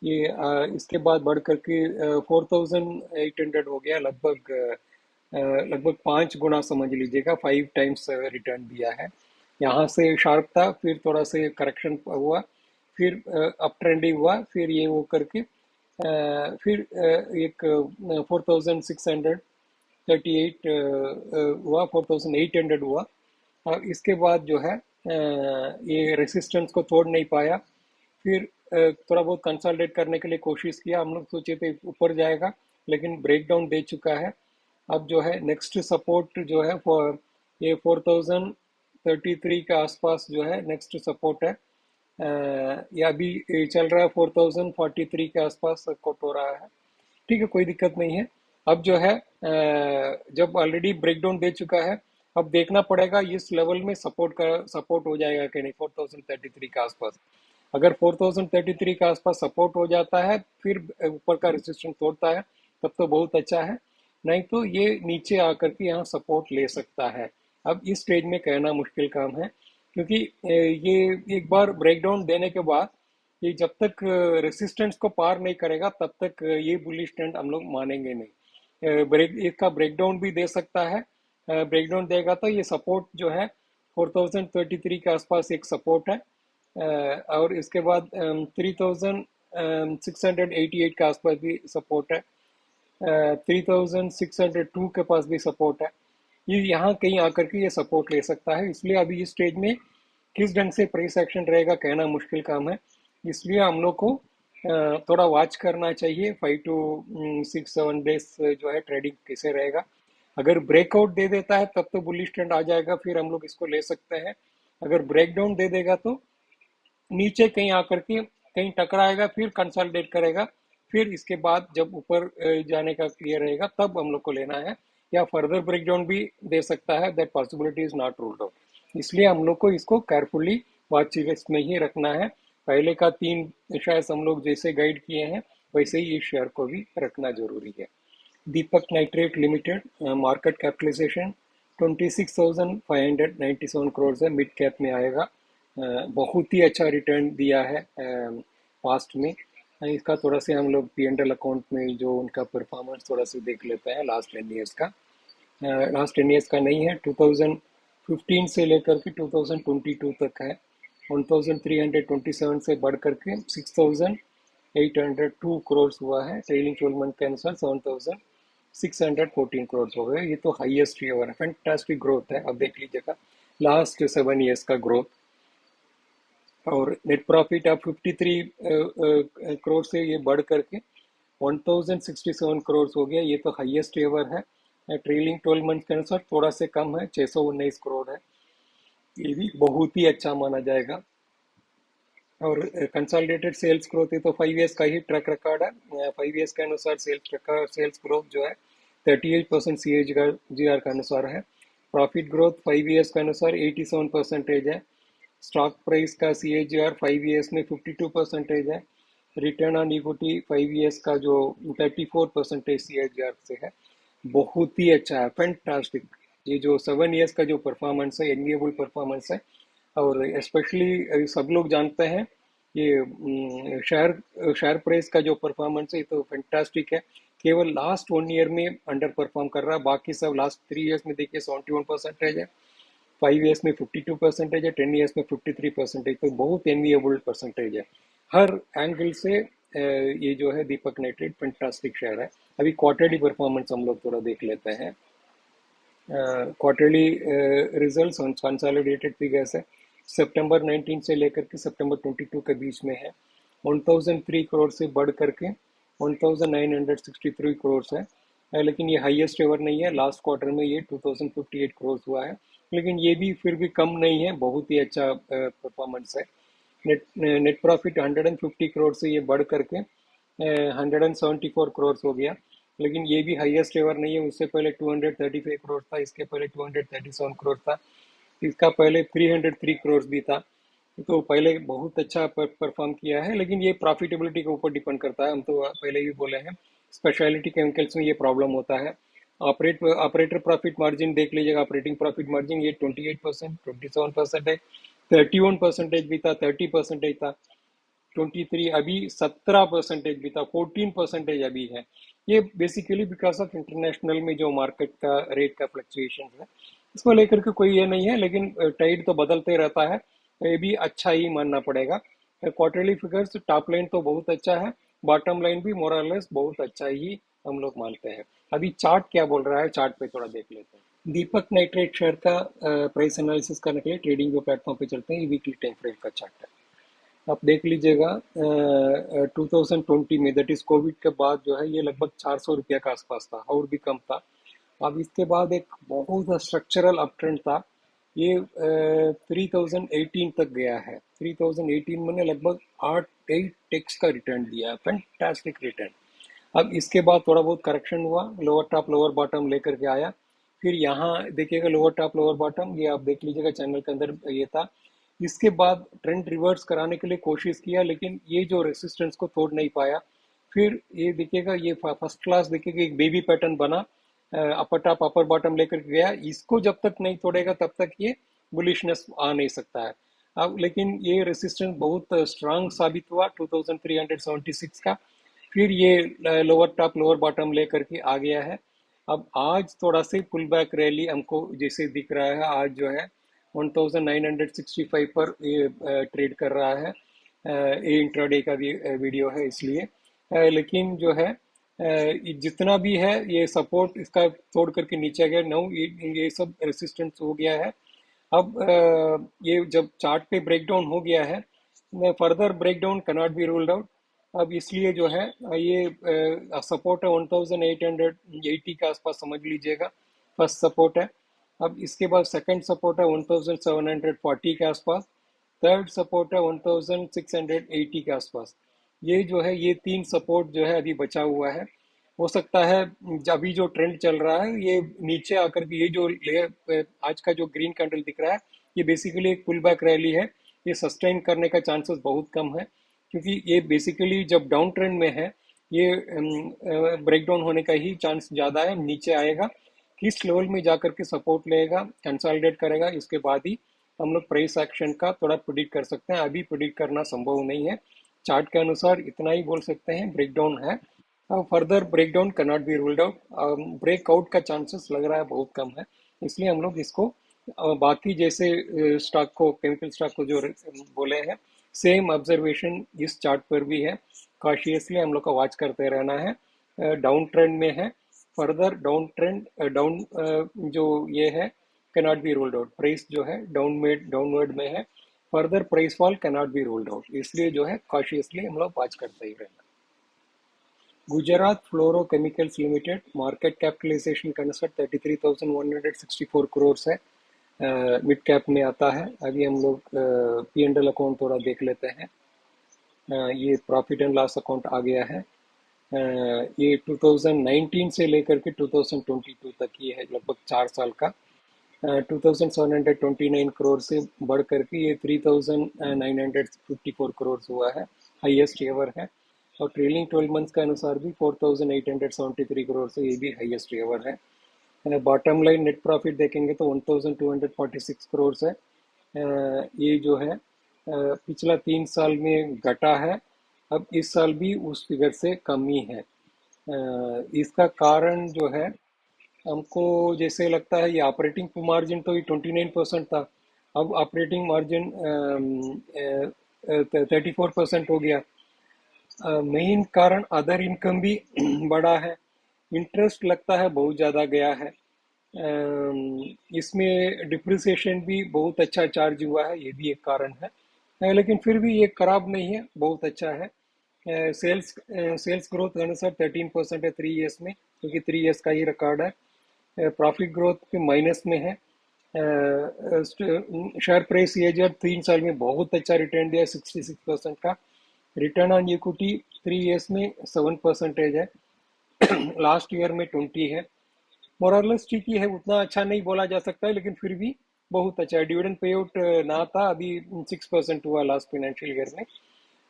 ये इसके बाद बढ़ करके 4800 हो गया, लगभग 5 गुना समझ लीजिएगा, 5 टाइम्स रिटर्न दिया है। यहाँ से शार्प था, फिर थोड़ा से करेक्शन हुआ, फिर अप ट्रेंडिंग हुआ, फिर ये वो करके फिर एक 4638 हुआ, 4800 हुआ। और इसके बाद जो है ये रेसिस्टेंस को तोड़ नहीं पाया। फिर थोड़ा बहुत कंसोलिडेट करने के लिए कोशिश किया, हम लोग सोचे थे ऊपर जाएगा, लेकिन ब्रेकडाउन दे चुका है। अब जो है नेक्स्ट सपोर्ट जो है ये 4033 के आसपास जो है नेक्स्ट सपोर्ट है। ये अभी चल रहा है 4043 के आसपास सपोर्ट हो रहा है। ठीक है, कोई दिक्कत नहीं है। अब जो है जब ऑलरेडी ब्रेकडाउन दे चुका है, अब देखना पड़ेगा इस लेवल में सपोर्ट हो जाएगा कि नहीं 4033 के आसपास। अगर 4033 के आसपास सपोर्ट हो जाता है, फिर ऊपर का रेजिस्टेंस तोड़ता है, तब तो बहुत अच्छा है। नहीं तो ये नीचे आकर के यहाँ सपोर्ट ले सकता है। अब इस स्टेज में कहना मुश्किल काम है, क्योंकि ये एक बार ब्रेकडाउन देने के बाद ये जब तक रेसिस्टेंस को पार नहीं करेगा, तब तक ये बुलिश ट्रेंड हम लोग मानेंगे नहीं। इसका ब्रेकडाउन भी दे सकता है। ब्रेकडाउन देगा तो ये सपोर्ट जो है 4033 के आसपास एक सपोर्ट है। और इसके बाद 3688 के आसपास भी सपोर्ट है। 3602 के पास भी सपोर्ट है। ये यहाँ कहीं आकर के ये सपोर्ट ले सकता है। इसलिए अभी इस स्टेज में किस ढंग से प्राइस एक्शन रहेगा कहना मुश्किल काम है। इसलिए हम लोग को थोड़ा वॉच करना चाहिए। 5 to 6 7 डेज जो है ट्रेडिंग कैसे रहेगा। अगर ब्रेकआउट दे देता है तब तो बुलिश ट्रेंड आ जाएगा, फिर हम लोग इसको ले सकते हैं। अगर ब्रेकडाउन दे देगा तो नीचे कहीं आकर के कहीं टकराएगा, फिर कंसोलिडेट करेगा, फिर इसके बाद जब ऊपर जाने का क्लियर रहेगा तब हम लोग को लेना है, या फर्दर ब्रेकडाउन भी दे सकता है, that possibility is not ruled out. इसलिए हम लोग को इसको केयरफुली वॉच लिस्ट में ही रखना है। पहले का 3 शायद हम लोग जैसे गाइड किए हैं वैसे ही इस शेयर को भी रखना जरूरी है। Deepak nitrite limited, market capitalization 26,597 crore है, मिड कैप में आएगा। बहुत ही अच्छा रिटर्न दिया है पास्ट में। इसका थोड़ा से हम लोग P&L अकाउंट में जो उनका परफॉर्मेंस थोड़ा सा देख लेते हैं लास्ट 10 ईयर्स का। लास्ट 10 ईयर्स का नहीं है, 2015 से लेकर के 2022 तक है। 1327 से बढ़ करके 6,802 करोड़ हुआ है। ट्रेलिंग 12 मंथ के अनुसार 7,614 करोड़ हो गए। ये तो हाईएस्ट ईयर है, फैंटास्टिक ग्रोथ है। अब देख लीजिएगा लास्ट 7 ईयर्स का ग्रोथ। और नेट प्रॉफिट अब 53 करोड़ से ये बढ़ करके 1067 करोड़ हो गया। ये तो हाईएस्ट एवर है। ट्रेलिंग 12 मंथ के अनुसार थोड़ा से कम है, 619 करोड़ है। ये भी बहुत ही अच्छा माना जाएगा। और कंसोलिडेटेड सेल्स ग्रोथ है तो 5 ईयर्स का ही ट्रैक रिकॉर्ड है। 5 ईयर्स के अनुसार सेल्स ग्रोथ जो है 38% CAGR का अनुसार है। प्रॉफिट ग्रोथ 5 ईयर्स के अनुसार 87% है। स्टॉक प्राइस का CAGR 5 ईयर्स में 52% है। रिटर्न ऑन इक्विटी 5 ईयर्स का जो 34% CAGR से है, बहुत ही अच्छा है, फैंटास्टिक। ये जो 7 ईयर्स का जो परफॉर्मेंस है, एनविएबल परफॉर्मेंस है। और स्पेशली सब लोग जानते हैं ये शेयर शेयर प्राइस का जो परफॉर्मेंस है ये तो फैंटास्टिक है। केवल लास्ट 1 ईयर में अंडर परफॉर्म कर रहा है, बाकी सब लास्ट 3 ईयर्स में देखिए 71% है, 5 ईयर्स में 52% है, 10 ईयर्स में 53%, तो बहुत एनविएबल परसेंटेज है हर एंगल से। ये जो है दीपक नाइट्रेट फैंटास्टिक शेयर है। अभी क्वार्टरली परफॉर्मेंस हम लोग थोड़ा देख लेते हैं। Quarterly results on consolidated figures है, सितंबर 19 से लेकर के सितंबर 22 के बीच में है। 1003 करोड़ से बढ़ करके 1963 करोड़ है। लेकिन ये हाईएस्ट एवर नहीं है। लास्ट क्वार्टर में ये 2058 करोड़ हुआ है, लेकिन ये भी फिर भी कम नहीं है, बहुत ही अच्छा परफॉर्मेंस है। नेट प्रॉफिट 150 करोड़ से ये बढ़ करके 174 करोड़ हो गया, लेकिन ये भी हाईएस्ट एवर नहीं है। उससे पहले 235 करोड़ था, इसके पहले 237 करोड़ था, इसका पहले 303 करोड़ भी था। तो पहले बहुत अच्छा परफॉर्म किया है, लेकिन ये प्रॉफिटेबिलिटी के ऊपर डिपेंड करता है। हम तो पहले ही बोले हैं स्पेशलिटी केमिकल्स में ये प्रॉब्लम होता है। ऑपरेटर प्रॉफिट मार्जिन देख लीजिएगा, ऑपरेटिंग प्रॉफिट मार्जिन ये 28%, 27% है, 31% भी था, 30% था, 23 अभी 17% भी था, 14% अभी है। ये बेसिकली बिकॉज ऑफ इंटरनेशनल में जो मार्केट का रेट का फ्लक्चुएशन है, इसको लेकर के कोई ये नहीं है, लेकिन ट्रेड तो बदलते रहता है, ये भी अच्छा ही मानना पड़ेगा। क्वार्टरली फिगर्स टॉप लाइन तो बहुत अच्छा है, बॉटम लाइन भी मोरलेस बहुत अच्छा ही हम लोग मानते हैं। अभी चार्ट क्या बोल रहा है, चार्ट पे थोड़ा देख लेते हैं। दीपक नाइट्रेट शेयर का प्राइस एनालिसिस करने के लिए ट्रेडिंग के प्लेटफॉर्म पे चलते हैं। ये वीकली टाइम फ्रेम का चार्ट है, आप देख लीजिएगा। 2020 में, दैट इज कोविड के बाद जो है ये लगभग 400 रुपया का आसपास था, और भी कम था। अब इसके बाद एक बहुत स्ट्रक्चरल अप ट्रेंड था, ये 3018 तक गया है। 3018 में लगभग 8x का रिटर्न दिया है, फैंटास्टिक रिटर्न। अब इसके बाद थोड़ा बहुत करेक्शन हुआ, लोअर टॉप लोअर बॉटम लेकर के आया। फिर यहाँ देखिएगा लोअर टॉप लोअर बॉटम, ये आप देख लीजिएगा चैनल के अंदर ये था। इसके बाद ट्रेंड रिवर्स कराने के लिए कोशिश किया, लेकिन ये जो रेसिस्टेंस को तोड़ नहीं पाया। फिर ये देखिएगा, ये फर्स्ट क्लास देखिएगा एक बेबी पैटर्न बना, अपर टॉप अपर बॉटम लेकर गया। इसको जब तक नहीं तोड़ेगा तब तक ये बुलिशनेस आ नहीं सकता है। अब लेकिन ये रेसिस्टेंस बहुत स्ट्रांग साबित हुआ 2376 का। फिर ये लोअर टॉप लोअर बॉटम लेकर के आ गया है। अब आज थोड़ा सी पुल बैक रैली हमको जैसे दिख रहा है, आज जो है 1965 पर ये ट्रेड कर रहा है। ये इंट्राडे का भी वीडियो है इसलिए। लेकिन जो है ये जितना भी है ये सपोर्ट इसका तोड़ करके नीचे आ गया। नौ ये सब रेसिस्टेंस हो गया है। अब ये जब चार्ट पे ब्रेकडाउन हो गया है, further breakdown cannot be ruled out. अब इसलिए जो है ये सपोर्ट है 1880 के आसपास समझ लीजिएगा, फर्स्ट सपोर्ट है। अब इसके बाद सेकंड सपोर्ट है 1740 के आसपास, थर्ड सपोर्ट है 1680 के आसपास। ये जो है ये तीन सपोर्ट जो है अभी बचा हुआ है। हो सकता है अभी जो ट्रेंड चल रहा है ये नीचे आकर के ये जो लेयर आज का जो ग्रीन कैंडल दिख रहा है ये बेसिकली एक पुल बैक रैली है। ये सस्टेन करने का चांसेस बहुत कम है, क्योंकि ये बेसिकली जब डाउन ट्रेंड में है ये ब्रेक डाउन होने का ही चांस ज़्यादा है, नीचे आएगा, किस लेवल में जाकर के सपोर्ट लेगा, कंसोलिडेट करेगा, इसके बाद ही हम लोग प्राइस एक्शन का थोड़ा प्रिडिक्ट कर सकते हैं। अभी प्रिडिक्ट करना संभव नहीं है। चार्ट के अनुसार इतना ही बोल सकते हैं, ब्रेकडाउन है। Further breakdown can not be ruled out. Breakout का चांसेस लग रहा है बहुत कम है, इसलिए हम लोग इसको बाकी जैसे स्टॉक को, केमिकल स्टॉक को जो बोले हैं, सेम ऑब्जर्वेशन इस चार्ट पर भी है। कॉशियसली हम लोग को वॉच करते रहना है। डाउन ट्रेंड में है, फर्दर डाउन ट्रेंड डाउन जो ये है can not be rolled out. Price जो है डाउनवर्ड में है, further price fall can not be rolled out, इसलिए जो है कॉशियसली हम लोग वॉच करते ही रहना। Gujarat Fluorochemicals Limited market capitalisation के अनुसार 33,164 करोड़ है, मिड कैप में आता है। अभी हम लोग पी एंड एल अकाउंट थोड़ा देख लेते हैं। ये प्रॉफिट एंड लॉस अकाउंट आ गया है। ये 2019 से लेकर के 2022 तक ये है, लगभग 4 साल का। 2729 करोड़ से बढ़ करके ये 3954 करोड़ हुआ है, हाईएस्ट एवर है। और ट्रेलिंग 12 मंथ्स के अनुसार भी 4873 करोड़ से ये भी हाईएस्ट एवर है। बॉटम लाइन नेट प्रॉफिट देखेंगे तो 1246 करोड़ है। ये जो है पिछला 3 साल में घटा है, अब इस साल भी उस फिगर से कम ही है। इसका कारण जो है हमको जैसे लगता है ये ऑपरेटिंग मार्जिन तो ये 29% था, अब ऑपरेटिंग मार्जिन 34% हो गया। मेन कारण अदर इनकम भी बढ़ा है, इंटरेस्ट लगता है बहुत ज़्यादा गया है। इसमें डिप्रिसिएशन भी बहुत अच्छा चार्ज हुआ है, ये भी एक कारण है। लेकिन फिर भी ये खराब नहीं है, बहुत अच्छा है। सेल्स ग्रोथ के अनुसार 13% है 3 ईयर्स में, क्योंकि 3 ईयर्स का ही रिकॉर्ड है। प्रॉफिट ग्रोथ के माइनस में है। शेयर प्राइस ये जो 3 साल में बहुत अच्छा रिटर्न दिया, 66% का। रिटर्न ऑन इक्विटी 3 ईयर्स में 7% है, लास्ट ईयर में 20 है। मोरलेस ठीक ही है, उतना अच्छा नहीं बोला जा सकता है, लेकिन फिर भी बहुत अच्छा है। डिविडेंड पे आउट ना था, अभी 6% हुआ लास्ट फाइनेंशियल ईयर में।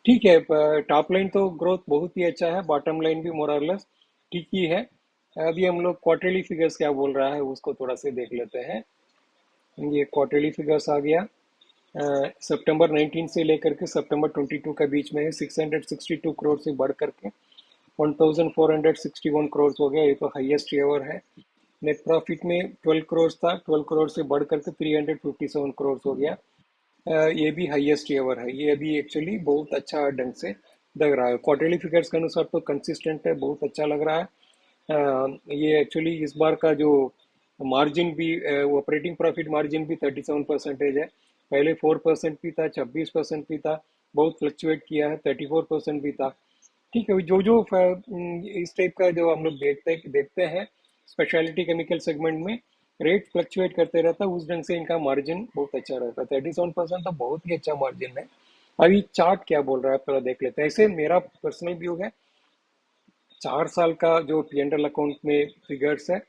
ठीक है, टॉप लाइन तो ग्रोथ बहुत ही अच्छा है, बॉटम लाइन भी मोरलेस ठीक ही है। अभी हम लोग क्वार्टरली फिगर्स क्या बोल रहा है उसको थोड़ा से देख लेते हैं। ये क्वार्टरली फिगर्स आ गया, सितंबर 19 से लेकर के सितंबर 22 के बीच में है। 662 करोड़ से बढ़ करके 1461 करोड़ हो गया, ये तो हाईएस्ट एवर है। नेट प्रॉफिट में 12 करोड़ था, 12 करोड़ से बढ़ करके 357 करोड़ हो गया। ये भी हाईएस्ट एवर है। ये अभी एक्चुअली बहुत अच्छा ढंग से लग रहा है, क्वार्टरली फिगर्स के अनुसार तो कंसिस्टेंट है, बहुत अच्छा लग रहा है। ये एक्चुअली इस बार का जो मार्जिन भी, ऑपरेटिंग प्रॉफिट मार्जिन भी 37% है। पहले 4% भी था, 26% भी था, बहुत फ्लक्चुएट किया है, 34% भी था। ठीक है, जो जो इस टाइप का जो हम लोग देखते हैं स्पेशलिटी केमिकल सेगमेंट में, रेट फ्लक्चुएट करते रहता है, उस ढंग से इनका मार्जिन बहुत अच्छा रहता है। 37% तो बहुत ही अच्छा मार्जिन है। अभी चार्ट क्या बोल रहा है पहले देख लेते हैं। ऐसे मेरा पर्सनल व्यू है, 4 साल का जो P&L अकाउंट में फिगर्स है,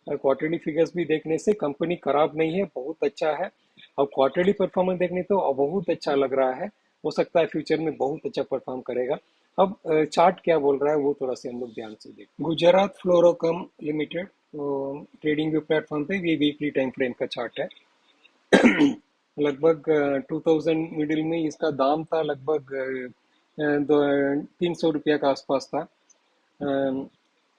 क्वार्टरली फिगर्स भी देखने से कंपनी खराब नहीं है, बहुत अच्छा है। अब क्वार्टरली परफॉर्मेंस देखने तो बहुत अच्छा लग रहा है, हो सकता है फ्यूचर में बहुत अच्छा परफॉर्म करेगा। अब चार्ट क्या बोल रहा है वो थोड़ा से हम लोग ध्यान से देखें। Gujarat Fluorochem limited trading view platform पे ये वीकली टाइम फ्रेम का चार्ट है। लगभग 2000 मिडिल में इसका दाम था, लगभग 300 रुपया का आसपास था।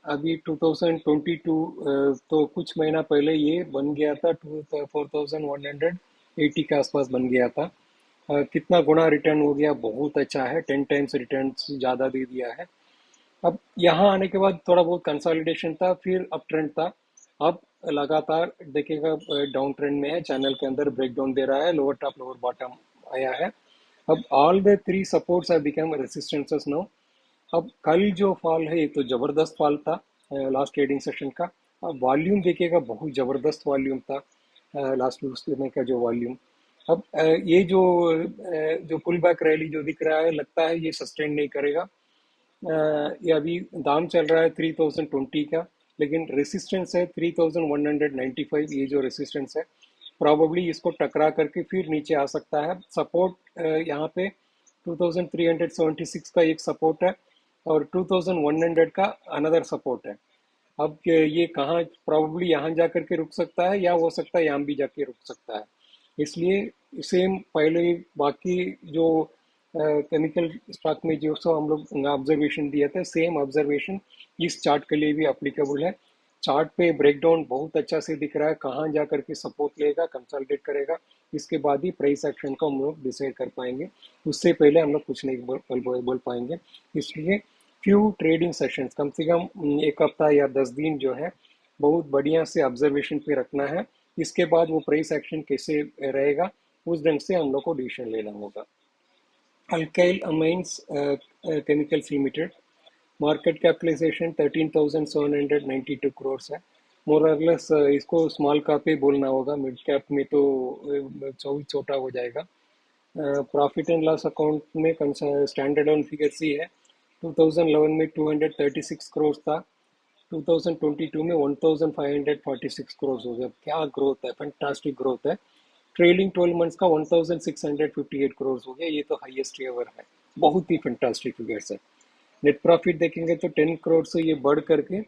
अभी 2022 तो कुछ महीना पहले ये बन गया था 4180 के आसपास बन गया था। कितना गुना रिटर्न हो गया, बहुत अच्छा है, 10 टाइम्स रिटर्न ज़्यादा दे दिया है। अब यहाँ आने के बाद थोड़ा बहुत कंसोलिडेशन था, फिर अप ट्रेंड था। अब लगातार देखिएगा डाउन ट्रेंड में है, चैनल के अंदर ब्रेकडाउन दे रहा है, लोअर टॉप लोअर बॉटम आया है। अब all the 3 supports have become resistances now. अब कल जो फॉल है ये तो ज़बरदस्त फॉल था लास्ट ट्रेडिंग सेशन का। अब वॉल्यूम देखिएगा, बहुत ज़बरदस्त वॉल्यूम था। लास्ट में का जो वॉल्यूम। अब ये जो पुल बैक रैली जो दिख रहा है, लगता है ये सस्टेन नहीं करेगा। ये अभी दाम चल रहा है 3020 का, लेकिन रेसिस्टेंस है 3195। ये जो रेसिस्टेंस है प्रॉबेबली इसको टकरा करके फिर नीचे आ सकता है। सपोर्ट यहाँ पे 2376 का एक सपोर्ट है और 2100 का अनदर सपोर्ट है। अब ये कहाँ, प्रॉबेबली यहाँ जा करके रुक सकता है या हो सकता है यहाँ भी जाके रुक सकता है। इसलिए सेम पहले बाकी जो केमिकल स्टॉक में जो सो हम लोग ऑब्जर्वेशन दिया था, सेम ऑब्जर्वेशन इस चार्ट के लिए भी अप्लीकेबल है। चार्ट पे ब्रेकडाउन बहुत अच्छा से दिख रहा है, कहाँ जा करके सपोर्ट लेगा, कंसोलिडेट करेगा, इसके बाद ही प्राइस एक्शन को हम लोग डिसाइड कर पाएंगे। उससे पहले हम लोग कुछ नहीं बोल पाएंगे। इसलिए फ्यू ट्रेडिंग सेशंस, कम से कम एक हफ्ता या 10 दिन जो है बहुत बढ़िया से ऑब्जर्वेशन पे रखना है। इसके बाद वो प्राइस एक्शन कैसे रहेगा उस ढंग से हम लोग को डिसीजन लेना होगा। Alkyl Amines Chemicals Limited, market capitalisation 13,792 crore है। मोर और लेस इसको स्मॉल कैप ही बोलना होगा, मिड कैप में तो छोटा हो जाएगा। प्रॉफिट एंड लॉस अकाउंट में स्टैंडर्ड ऑन फिगर्स ही है। 2011 में 236 करोड़ था, 2022 में 1546 करोड़ हो गया। क्या ग्रोथ है, फैंटास्टिक ग्रोथ है। ट्रेलिंग 12 मंथ्स का 1658 करोड़ हो गया, ये तो हाईएस्ट एवर है। बहुत ही फैंटास्टिक फिगर्स है। नेट प्रॉफिट देखेंगे तो 10 करोड़ से ये बढ़ करके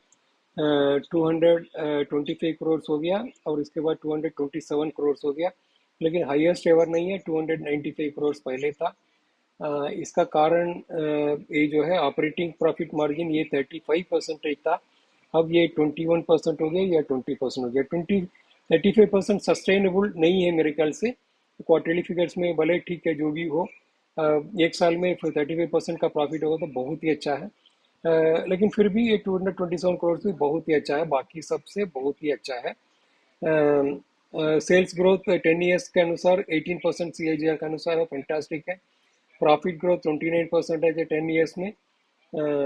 225 करोड़ हो गया और इसके बाद 227 करोड़ हो गया, लेकिन हाईएस्ट एवर नहीं है, 295 करोड़ पहले था। इसका कारण ये जो है ऑपरेटिंग प्रॉफिट मार्जिन ये 35% था, अब ये 21% हो गया या 20% हो गया। 35% सस्टेनेबल नहीं है मेरे ख्याल से। क्वार्टरली फिगर्स में भले ठीक है जो भी हो, एक साल में 35% का प्रॉफिट होगा तो बहुत ही अच्छा है। लेकिन फिर भी ये 227 करोड़ भी बहुत ही अच्छा है, बाकी सबसे बहुत ही अच्छा है। सेल्स ग्रोथ 10 ईयर्स के अनुसार 18% CAGR के अनुसार है, फैंटास्टिक है। प्रॉफिट ग्रोथ 29% है 10 ईयर्स में।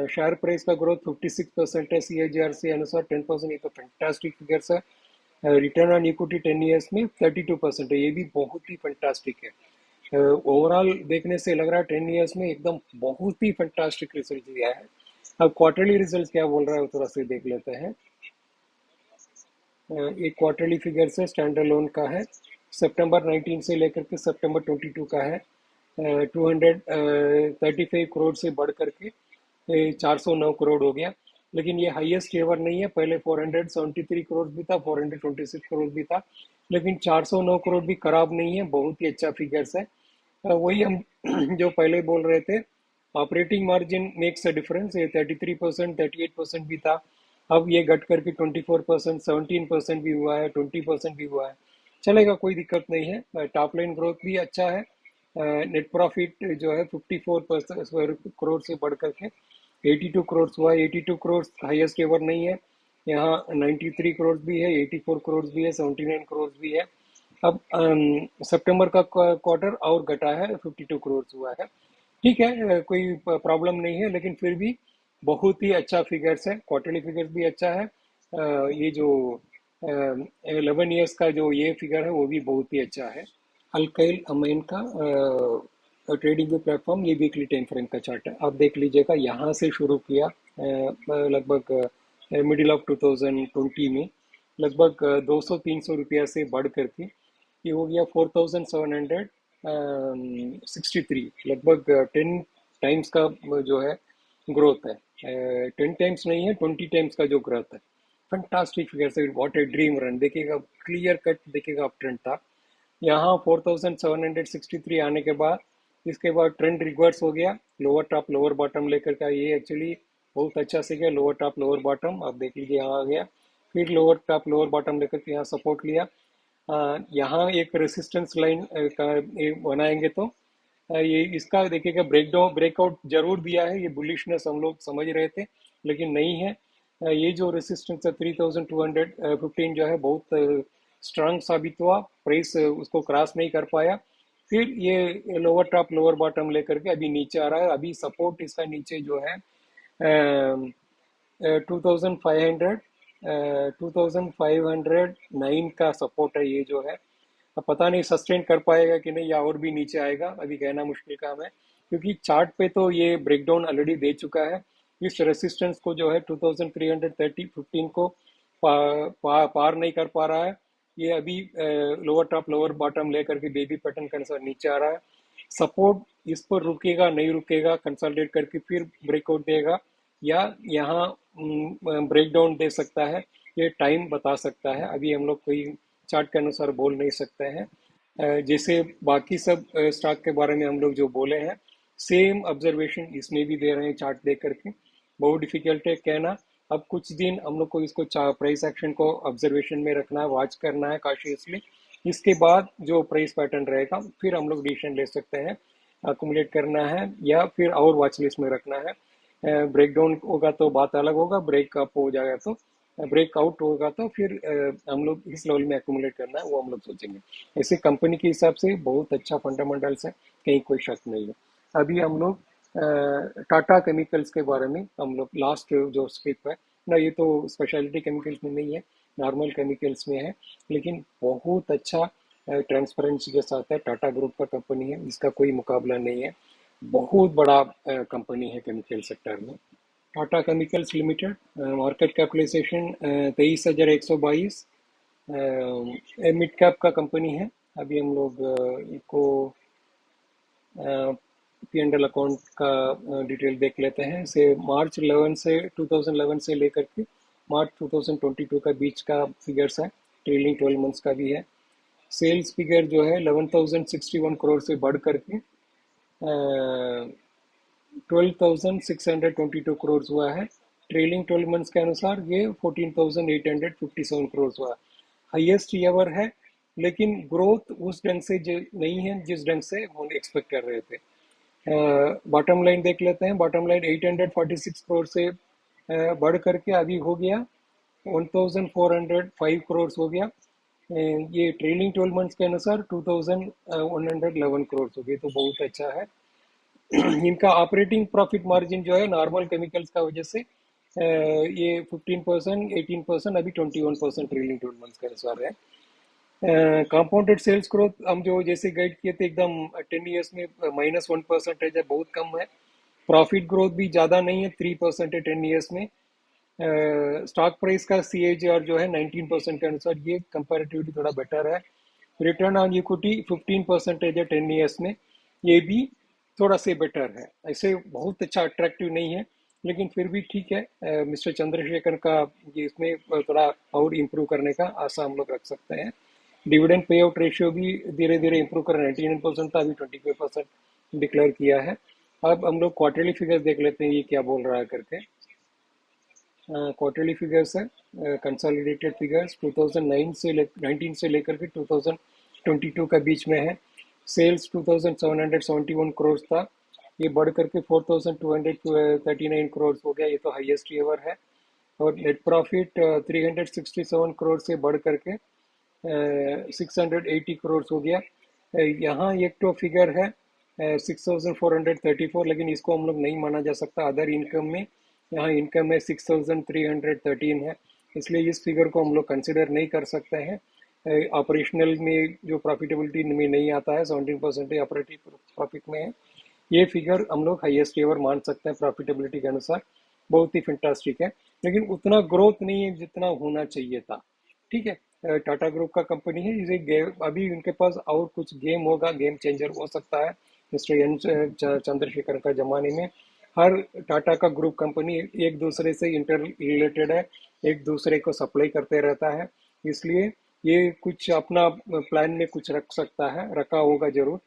शेयर प्राइस का ग्रोथ 56% है CAGR से अनुसार 10%, ये तो फैंटास्टिक फिगर्स है। रिटर्न ऑन इक्विटी 10 ईयर्स में 32% है, ये भी बहुत ही फैंटास्टिक है। ओवरऑल देखने से लग रहा है 10 ईयर्स में एकदम बहुत ही फैंटास्टिक रिजल्ट दिया है। अब क्वार्टरली रिजल्ट क्या बोल रहा है वो थोड़ा सा देख लेते हैं। एक क्वार्टरली फिगर से स्टैंडर्ड लोन का है, सितंबर 19 से लेकर के सितंबर 22 का है। 235 करोड़ से बढ़ करके 409 करोड़ हो गया, लेकिन ये हाईएस्ट एवर नहीं है। पहले 473 करोड़ भी था, 426 करोड़ भी था, लेकिन 409 करोड़ भी खराब नहीं है, बहुत ही अच्छा फिगर्स है। वही हम जो पहले बोल रहे थे, operating margin makes a difference. ये 33%, 38% भी था, अब ये घट करके 24%, 17% भी हुआ है, 20% भी हुआ है। चलेगा, कोई दिक्कत नहीं है। टॉप लाइन ग्रोथ भी अच्छा है। नेट प्रॉफिट जो है 54% करोड़ से बढ़ करके 82 करोड़ हुआ है। 82 करोड़ हाईएस्ट एवर नहीं है, यहाँ 93 करोड़ भी है, 84 करोड़ भी है, 79 करोड़ भी है। अब सितंबर का क्वार्टर और घटा है, 52 करोड़ हुआ है। ठीक है, कोई प्रॉब्लम नहीं है, लेकिन फिर भी बहुत ही अच्छा फिगर्स है। क्वार्टरली फिगर्स भी अच्छा है। ये जो 11 ईयर्स का जो ये फिगर है वो भी बहुत ही अच्छा है। अल्काइल अमाइन का ट्रेडिंग प्लेटफॉर्म, ये वीकली टाइम फ्रेम का चार्ट है, आप देख लीजिएगा। यहाँ से शुरू किया लगभग मिडिल ऑफ 2020 में, लगभग 200-300 रुपया से बढ़ करके ये हो गया 4763, लगभग 10 टाइम्स का जो है ग्रोथ है। 10 टाइम्स नहीं है, 20 टाइम्स का जो ग्रोथ है। फंटास्टिक फिगर से, व्हाट ए ड्रीम रन। देखिएगा क्लियर कट, देखिएगा अप ट्रेंड था। यहाँ 4763 आने के बाद इसके बाद ट्रेंड रिवर्स हो गया, लोअर टॉप लोअर बॉटम लेकर का। ये एक्चुअली बहुत अच्छा से गया, लोअर टॉप लोअर बॉटम। आप देख लीजिए यहाँ आ गया, फिर लोअर टॉप लोअर बॉटम लेकर के यहाँ सपोर्ट लिया। यहाँ एक रेसिस्टेंस लाइन का बनाएंगे तो ये इसका देखिएगा ब्रेकडाउन ब्रेकआउट जरूर दिया है। ये बुलिशनेस हम लोग समझ रहे थे, लेकिन नहीं है। ये जो रेसिस्टेंस है 3215 जो है बहुत स्ट्रांग साबित हुआ, प्राइस उसको क्रॉस नहीं कर पाया। फिर ये लोअर टॉप लोअर बॉटम लेकर के अभी नीचे आ रहा है। अभी सपोर्ट इसका नीचे जो है 2500 2509 का सपोर्ट है ये जो है। अब पता नहीं सस्टेन कर पाएगा कि नहीं या और भी नीचे आएगा, अभी कहना मुश्किल काम है, क्योंकि चार्ट पे तो ये ब्रेकडाउन ऑलरेडी दे चुका है। इस रेसिस्टेंस को जो है 2315 को पार नहीं कर पा रहा है। ये अभी लोअर टॉप लोअर बॉटम लेकर के बेबी पैटर्न के अनुसार नीचे आ रहा है। सपोर्ट इस पर रुकेगा नहीं रुकेगा, कंसोलिडेट करके फिर ब्रेकआउट देगा या यहाँ ब्रेकडाउन दे सकता है, ये टाइम बता सकता है। अभी हम लोग कोई चार्ट के अनुसार बोल नहीं सकते हैं। जैसे बाकी सब स्टॉक के बारे में हम लोग जो बोले हैं, सेम ऑब्जर्वेशन इसमें भी दे रहे हैं चार्ट देख करके। बहुत डिफिकल्ट है कहना। अब कुछ दिन हम लोग को इसको प्राइस एक्शन को ऑब्जर्वेशन में रखना है, वॉच करना है कॉशियसली। इसके बाद जो प्राइस पैटर्न रहेगा फिर हम लोग डिसीजन ले सकते हैं, अकुमुलेट करना है या फिर और वॉच लिस्ट में रखना है। ब्रेकडाउन होगा तो बात अलग होगा, ब्रेकअप हो जाएगा तो ब्रेकआउट होगा तो फिर हम लोग इस लेवल में अकुमुलेट करना है वो हम लोग सोचेंगे। ऐसे कंपनी के हिसाब से बहुत अच्छा फंडामेंटल्स है, कहीं कोई शक नहीं है। अभी हम लोग टाटा केमिकल्स के बारे में हम लोग लास्ट जो स्क्रिप्ट है ना, ये तो स्पेशलिटी केमिकल्स में नहीं है, नॉर्मल केमिकल्स में है, लेकिन बहुत अच्छा ट्रांसपेरेंसी के साथ है। टाटा ग्रुप का कंपनी है, इसका कोई मुकाबला नहीं है, बहुत बड़ा कंपनी है केमिकल सेक्टर में। Tata Chemicals Limited, market capitalisation 23,122, mid cap का कंपनी है। अभी हम लोग इसको पी एंड एल अकाउंट का डिटेल देख लेते हैं। से मार्च 11 से 2011 से लेकर के मार्च 2022 का बीच का फिगर्स है, ट्रेलिंग 12 मंथ्स का भी है। सेल्स फिगर जो है 11,061 करोड़ से बढ़ करके 12,622 करोड़ हुआ है। ट्रेलिंग 12 मंथ्स के अनुसार ये 14,857 करोड़ हुआ, हाईएस्ट एवर है। लेकिन ग्रोथ उस ढंग से नहीं है जिस ढंग से हम एक्सपेक्ट कर रहे थे। बॉटम लाइन देख लेते हैं। बॉटम लाइन 846 करोड़ से बढ़ करके अभी हो गया 1405 करोड़ हो गया। ये ट्रेलिंग 12 मंथ्स के अनुसार 2111 करोड़ हो गए, तो बहुत अच्छा है। इनका ऑपरेटिंग प्रॉफिट मार्जिन जो है नॉर्मल केमिकल्स का वजह से ये 15%, 18%, अभी 21% ट्रेलिंग 12 मंथ्स के अनुसार है। कंपाउंडेड सेल्स ग्रोथ हम जो जैसे गाइड किए थे एकदम 10 ईयर्स में -1% है, बहुत कम है। प्रॉफिट ग्रोथ भी ज़्यादा नहीं है, 3% है 10 ईयर्स में। स्टॉक प्राइस का CAGR जो है 19% के अनुसार ये कंपैरेटिवली थोड़ा बेटर है। रिटर्न ऑन इक्विटी 15% है 10 ईयर्स में, ये भी थोड़ा से बेटर है। ऐसे बहुत अच्छा अट्रैक्टिव नहीं है, लेकिन फिर भी ठीक है। मिस्टर चंद्रशेखर का ये इसमें थोड़ा और इम्प्रूव करने का आशा हम लोग रख सकते हैं। डिविडेंड पे आउट रेशियो भी धीरे धीरे इम्प्रूव कर 99% था, अभी 25% डिक्लेयर किया है। अब हम लोग क्वार्टरली फिगर्स देख लेते हैं ये क्या बोल रहा है करके। क्वार्टरली फिगर्स है, कंसोलिडेटेड फिगर्स 2009 से 19 से लेकर के 2022 का बीच में है। सेल्स 2771 करोड़ था, ये बढ़ करके 4239 करोड़ हो गया, ये तो हाईएस्ट एवर है। और नेट प्रॉफिट 367 करोड़ से बढ़ करके 680 करोड़ हो गया। यहाँ एक तो फिगर है 6,434, लेकिन इसको हम लोग नहीं माना जा सकता अदर इनकम में। यहाँ इनकम है 6,313 है, इसलिए इस फिगर को हम लोग कंसिडर नहीं कर सकते हैं। ऑपरेशनल में जो प्रॉफिटेबिलिटी में नहीं आता है, 17% ऑपरेटिव प्रॉफिट में है। ये फिगर हम लोग हाईएस्ट एवर मान सकते हैं प्रॉफिटेबिलिटी के अनुसार, बहुत ही फैंटास्टिक है। लेकिन उतना ग्रोथ नहीं है जितना होना चाहिए था। ठीक है, टाटा ग्रुप का कंपनी है, इसे गेम अभी उनके पास और कुछ गेम होगा, गेम चेंजर हो सकता है मिस्टर एन चंद्रशेखर का जमाने में। हर टाटा का ग्रुप कंपनी एक दूसरे से इंटर रिलेटेड है, एक दूसरे को सप्लाई करते रहता है, इसलिए ये कुछ अपना प्लान में कुछ रख सकता है, रखा होगा जरूर।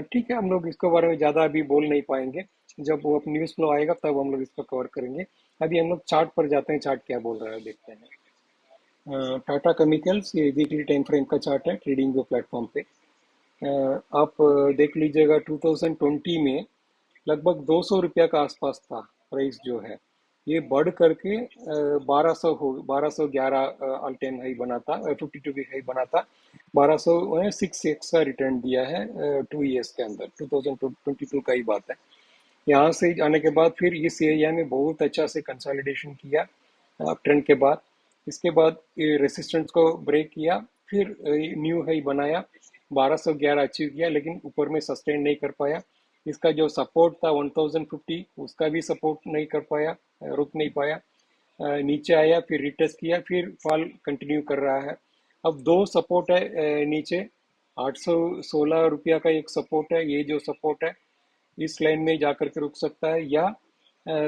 ठीक है, हम लोग इसके बारे में ज़्यादा अभी बोल नहीं पाएंगे, जब वो न्यूज़ फ्लो आएगा तब हम लोग इसको कवर करेंगे। अभी हम लोग चार्ट पर जाते हैं, चार्ट क्या बोल रहा है देखते हैं। टाटा केमिकल्स ये वीकली टाइम फ्रेम का चार्ट है ट्रेडिंग व्यू प्लेटफॉर्म पे। आप देख लीजिएगा 2020 में लगभग 200 रुपया का आसपास था प्राइस जो है, ये बढ़ करके 1211 ऑल टाइम हाई बना था, 52 वीक हाई बना था। 1200 6x का रिटर्न दिया है 2 ईयर्स के अंदर, 2022 का ही बात है। यहाँ से आने के बाद फिर इस एरिया में बहुत अच्छा से कंसोलिडेशन किया अप ट्रेंड के बाद। इसके बाद ये रेसिस्टेंस को ब्रेक किया, फिर न्यू हाई बनाया, 1211 अचीव किया, लेकिन ऊपर में सस्टेन नहीं कर पाया। इसका जो सपोर्ट था 1050, उसका भी सपोर्ट नहीं कर पाया, रुक नहीं पाया। नीचे आया, फिर रिटेस्ट किया, फिर फॉल कंटिन्यू कर रहा है। अब दो सपोर्ट है नीचे, 816 रुपया का एक सपोर्ट है, ये जो सपोर्ट है इस लाइन में जाकर के रुक सकता है, या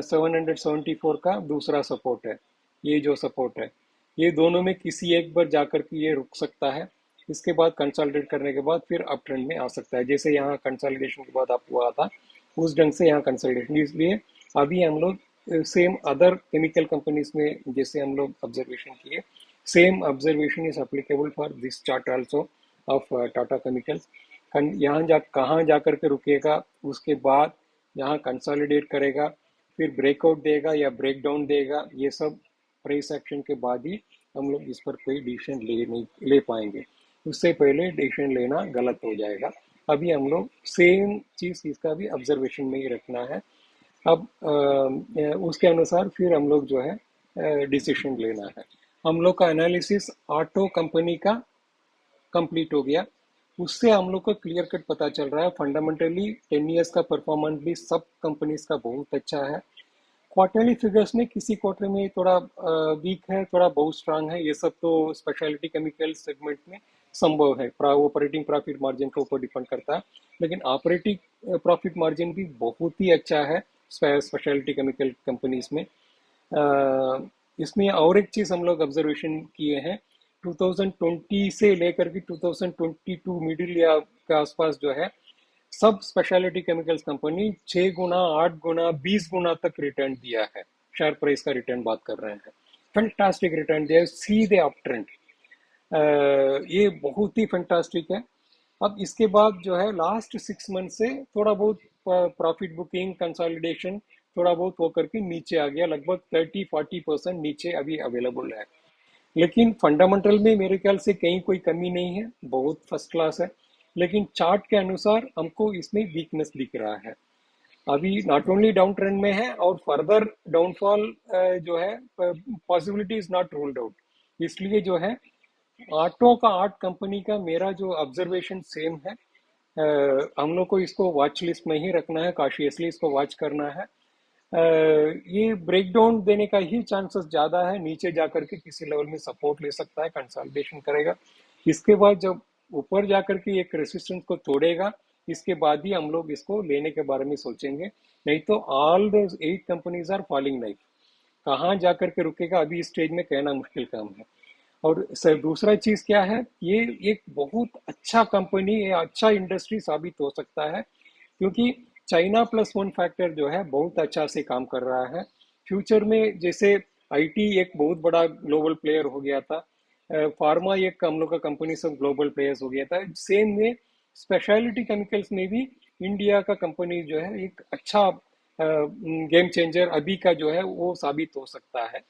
774 का दूसरा सपोर्ट है, ये जो सपोर्ट है, ये दोनों में किसी एक पर जाकर के ये रुक सकता है। इसके बाद कंसोलिडेट करने के बाद फिर अप ट्रेंड में आ सकता है, जैसे यहाँ कंसोलिडेशन के बाद आप हुआ था उस ढंग से यहाँ कंसोलिडेशन। इसलिए अभी हम लोग सेम अदर केमिकल कंपनीज में जैसे हम लोग ऑब्जर्वेशन किए, same observation is applicable for this chart also of Tata chemicals. यहाँ कहाँ जा करके रुकेगा, उसके बाद यहाँ कंसोलिडेट करेगा, फिर ब्रेकआउट देगा या ब्रेक डाउन देगा, ये सब प्राइस एक्शन के बाद ही हम लोग इस पर कोई डिसीजन नहीं ले पाएंगे। उससे पहले डिसीजन लेना गलत हो जाएगा। अभी हम लोग सेम चीज़ इसका भी ऑब्जर्वेशन में ही रखना है। अब उसके अनुसार फिर हम लोग जो है डिसीजन लेना है। हम लोग का एनालिसिस ऑटो कंपनी का कंप्लीट हो गया। उससे हम लोग को क्लियर कट पता चल रहा है फंडामेंटली 10 ईयर्स का परफॉर्मेंस भी सब कंपनीज का बहुत अच्छा है। क्वार्टरली फिगर्स में किसी क्वार्टर में थोड़ा वीक है, थोड़ा बहुत स्ट्रांग है, ये सब तो स्पेशलिटी केमिकल सेगमेंट में संभव है। ऑपरेटिंग प्रॉफिट मार्जिन के ऊपर डिपेंड करता है, लेकिन ऑपरेटिंग प्रॉफिट मार्जिन भी बहुत ही अच्छा है स्पेशलिटी केमिकल कंपनीज में। इसमें और एक चीज हम लोग ऑब्जर्वेशन किए हैं, 2020 से लेकर के 2022 मिडिल या के आसपास जो है सब स्पेशलिटी केमिकल्स कंपनी 6 गुना 8 गुना 20 गुना तक रिटर्न दिया है। शेयर प्राइस का रिटर्न बात कर रहे हैं, फैंटास्टिक रिटर्न दिया है, सीधे अप ट्रेंड। ये बहुत ही फैंटास्टिक है। अब इसके बाद जो है लास्ट 6 मंथ से थोड़ा बहुत प्रॉफिट बुकिंग कंसोलिडेशन थोड़ा बहुत होकर के नीचे आ गया, लगभग 30-40% नीचे अभी अवेलेबल है। लेकिन फंडामेंटल में मेरे ख्याल से कहीं कोई कमी नहीं है, बहुत फर्स्ट क्लास है। लेकिन चार्ट के अनुसार हमको इसमें वीकनेस दिख रहा है। अभी नॉट ओनली डाउन ट्रेंड में है और फर्दर डाउनफॉल जो है possibility is not ruled out. इसलिए जो है आठों का आठ कंपनी का मेरा जो ऑब्जर्वेशन सेम है। हम लोग को इसको वॉच लिस्ट में ही रखना है, कॉशियसली इसको वॉच करना है। ये ब्रेकडाउन देने का ही चांसेस ज़्यादा है, नीचे जाकर के किसी लेवल में सपोर्ट ले सकता है, कंसोलिडेशन करेगा। इसके बाद जब ऊपर जाकर के एक रेसिस्टेंस को तोड़ेगा, इसके बाद ही हम लोग इसको लेने के बारे में सोचेंगे। नहीं तो all the 8 companies are falling knife. कहाँ जाकर के रुकेगा अभी इस स्टेज में कहना मुश्किल काम है। और सर दूसरा चीज क्या है, ये एक बहुत अच्छा कंपनी, अच्छा इंडस्ट्री साबित हो सकता है, क्योंकि चाइना प्लस वन फैक्टर जो है बहुत अच्छा से काम कर रहा है। फ्यूचर में जैसे आईटी एक बहुत बड़ा ग्लोबल प्लेयर हो गया था, फार्मा एक हम लोग का कंपनी सब ग्लोबल प्लेयर्स हो गया था, सेम में स्पेशलिटी केमिकल्स में भी इंडिया का कंपनी जो है एक अच्छा गेम चेंजर अभी का जो है वो साबित हो सकता है।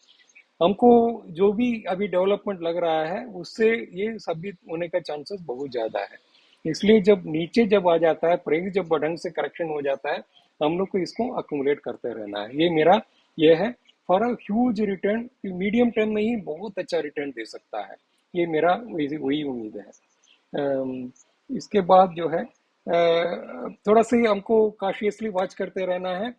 हमको जो भी अभी डेवलपमेंट लग रहा है उससे ये साबित होने का चांसेस बहुत ज्यादा है। इसलिए जब नीचे जब आ जाता है प्राइस, जब ढंग से करेक्शन हो जाता है, हम लोग को इसको अक्यूमुलेट करते रहना है। ये मेरा ये है, for a huge return medium term में ही बहुत अच्छा रिटर्न दे सकता है, ये मेरा वही उम्मीद है। इसके बाद जो है थोड़ा सा हमको कॉशियसली वॉच करते रहना है।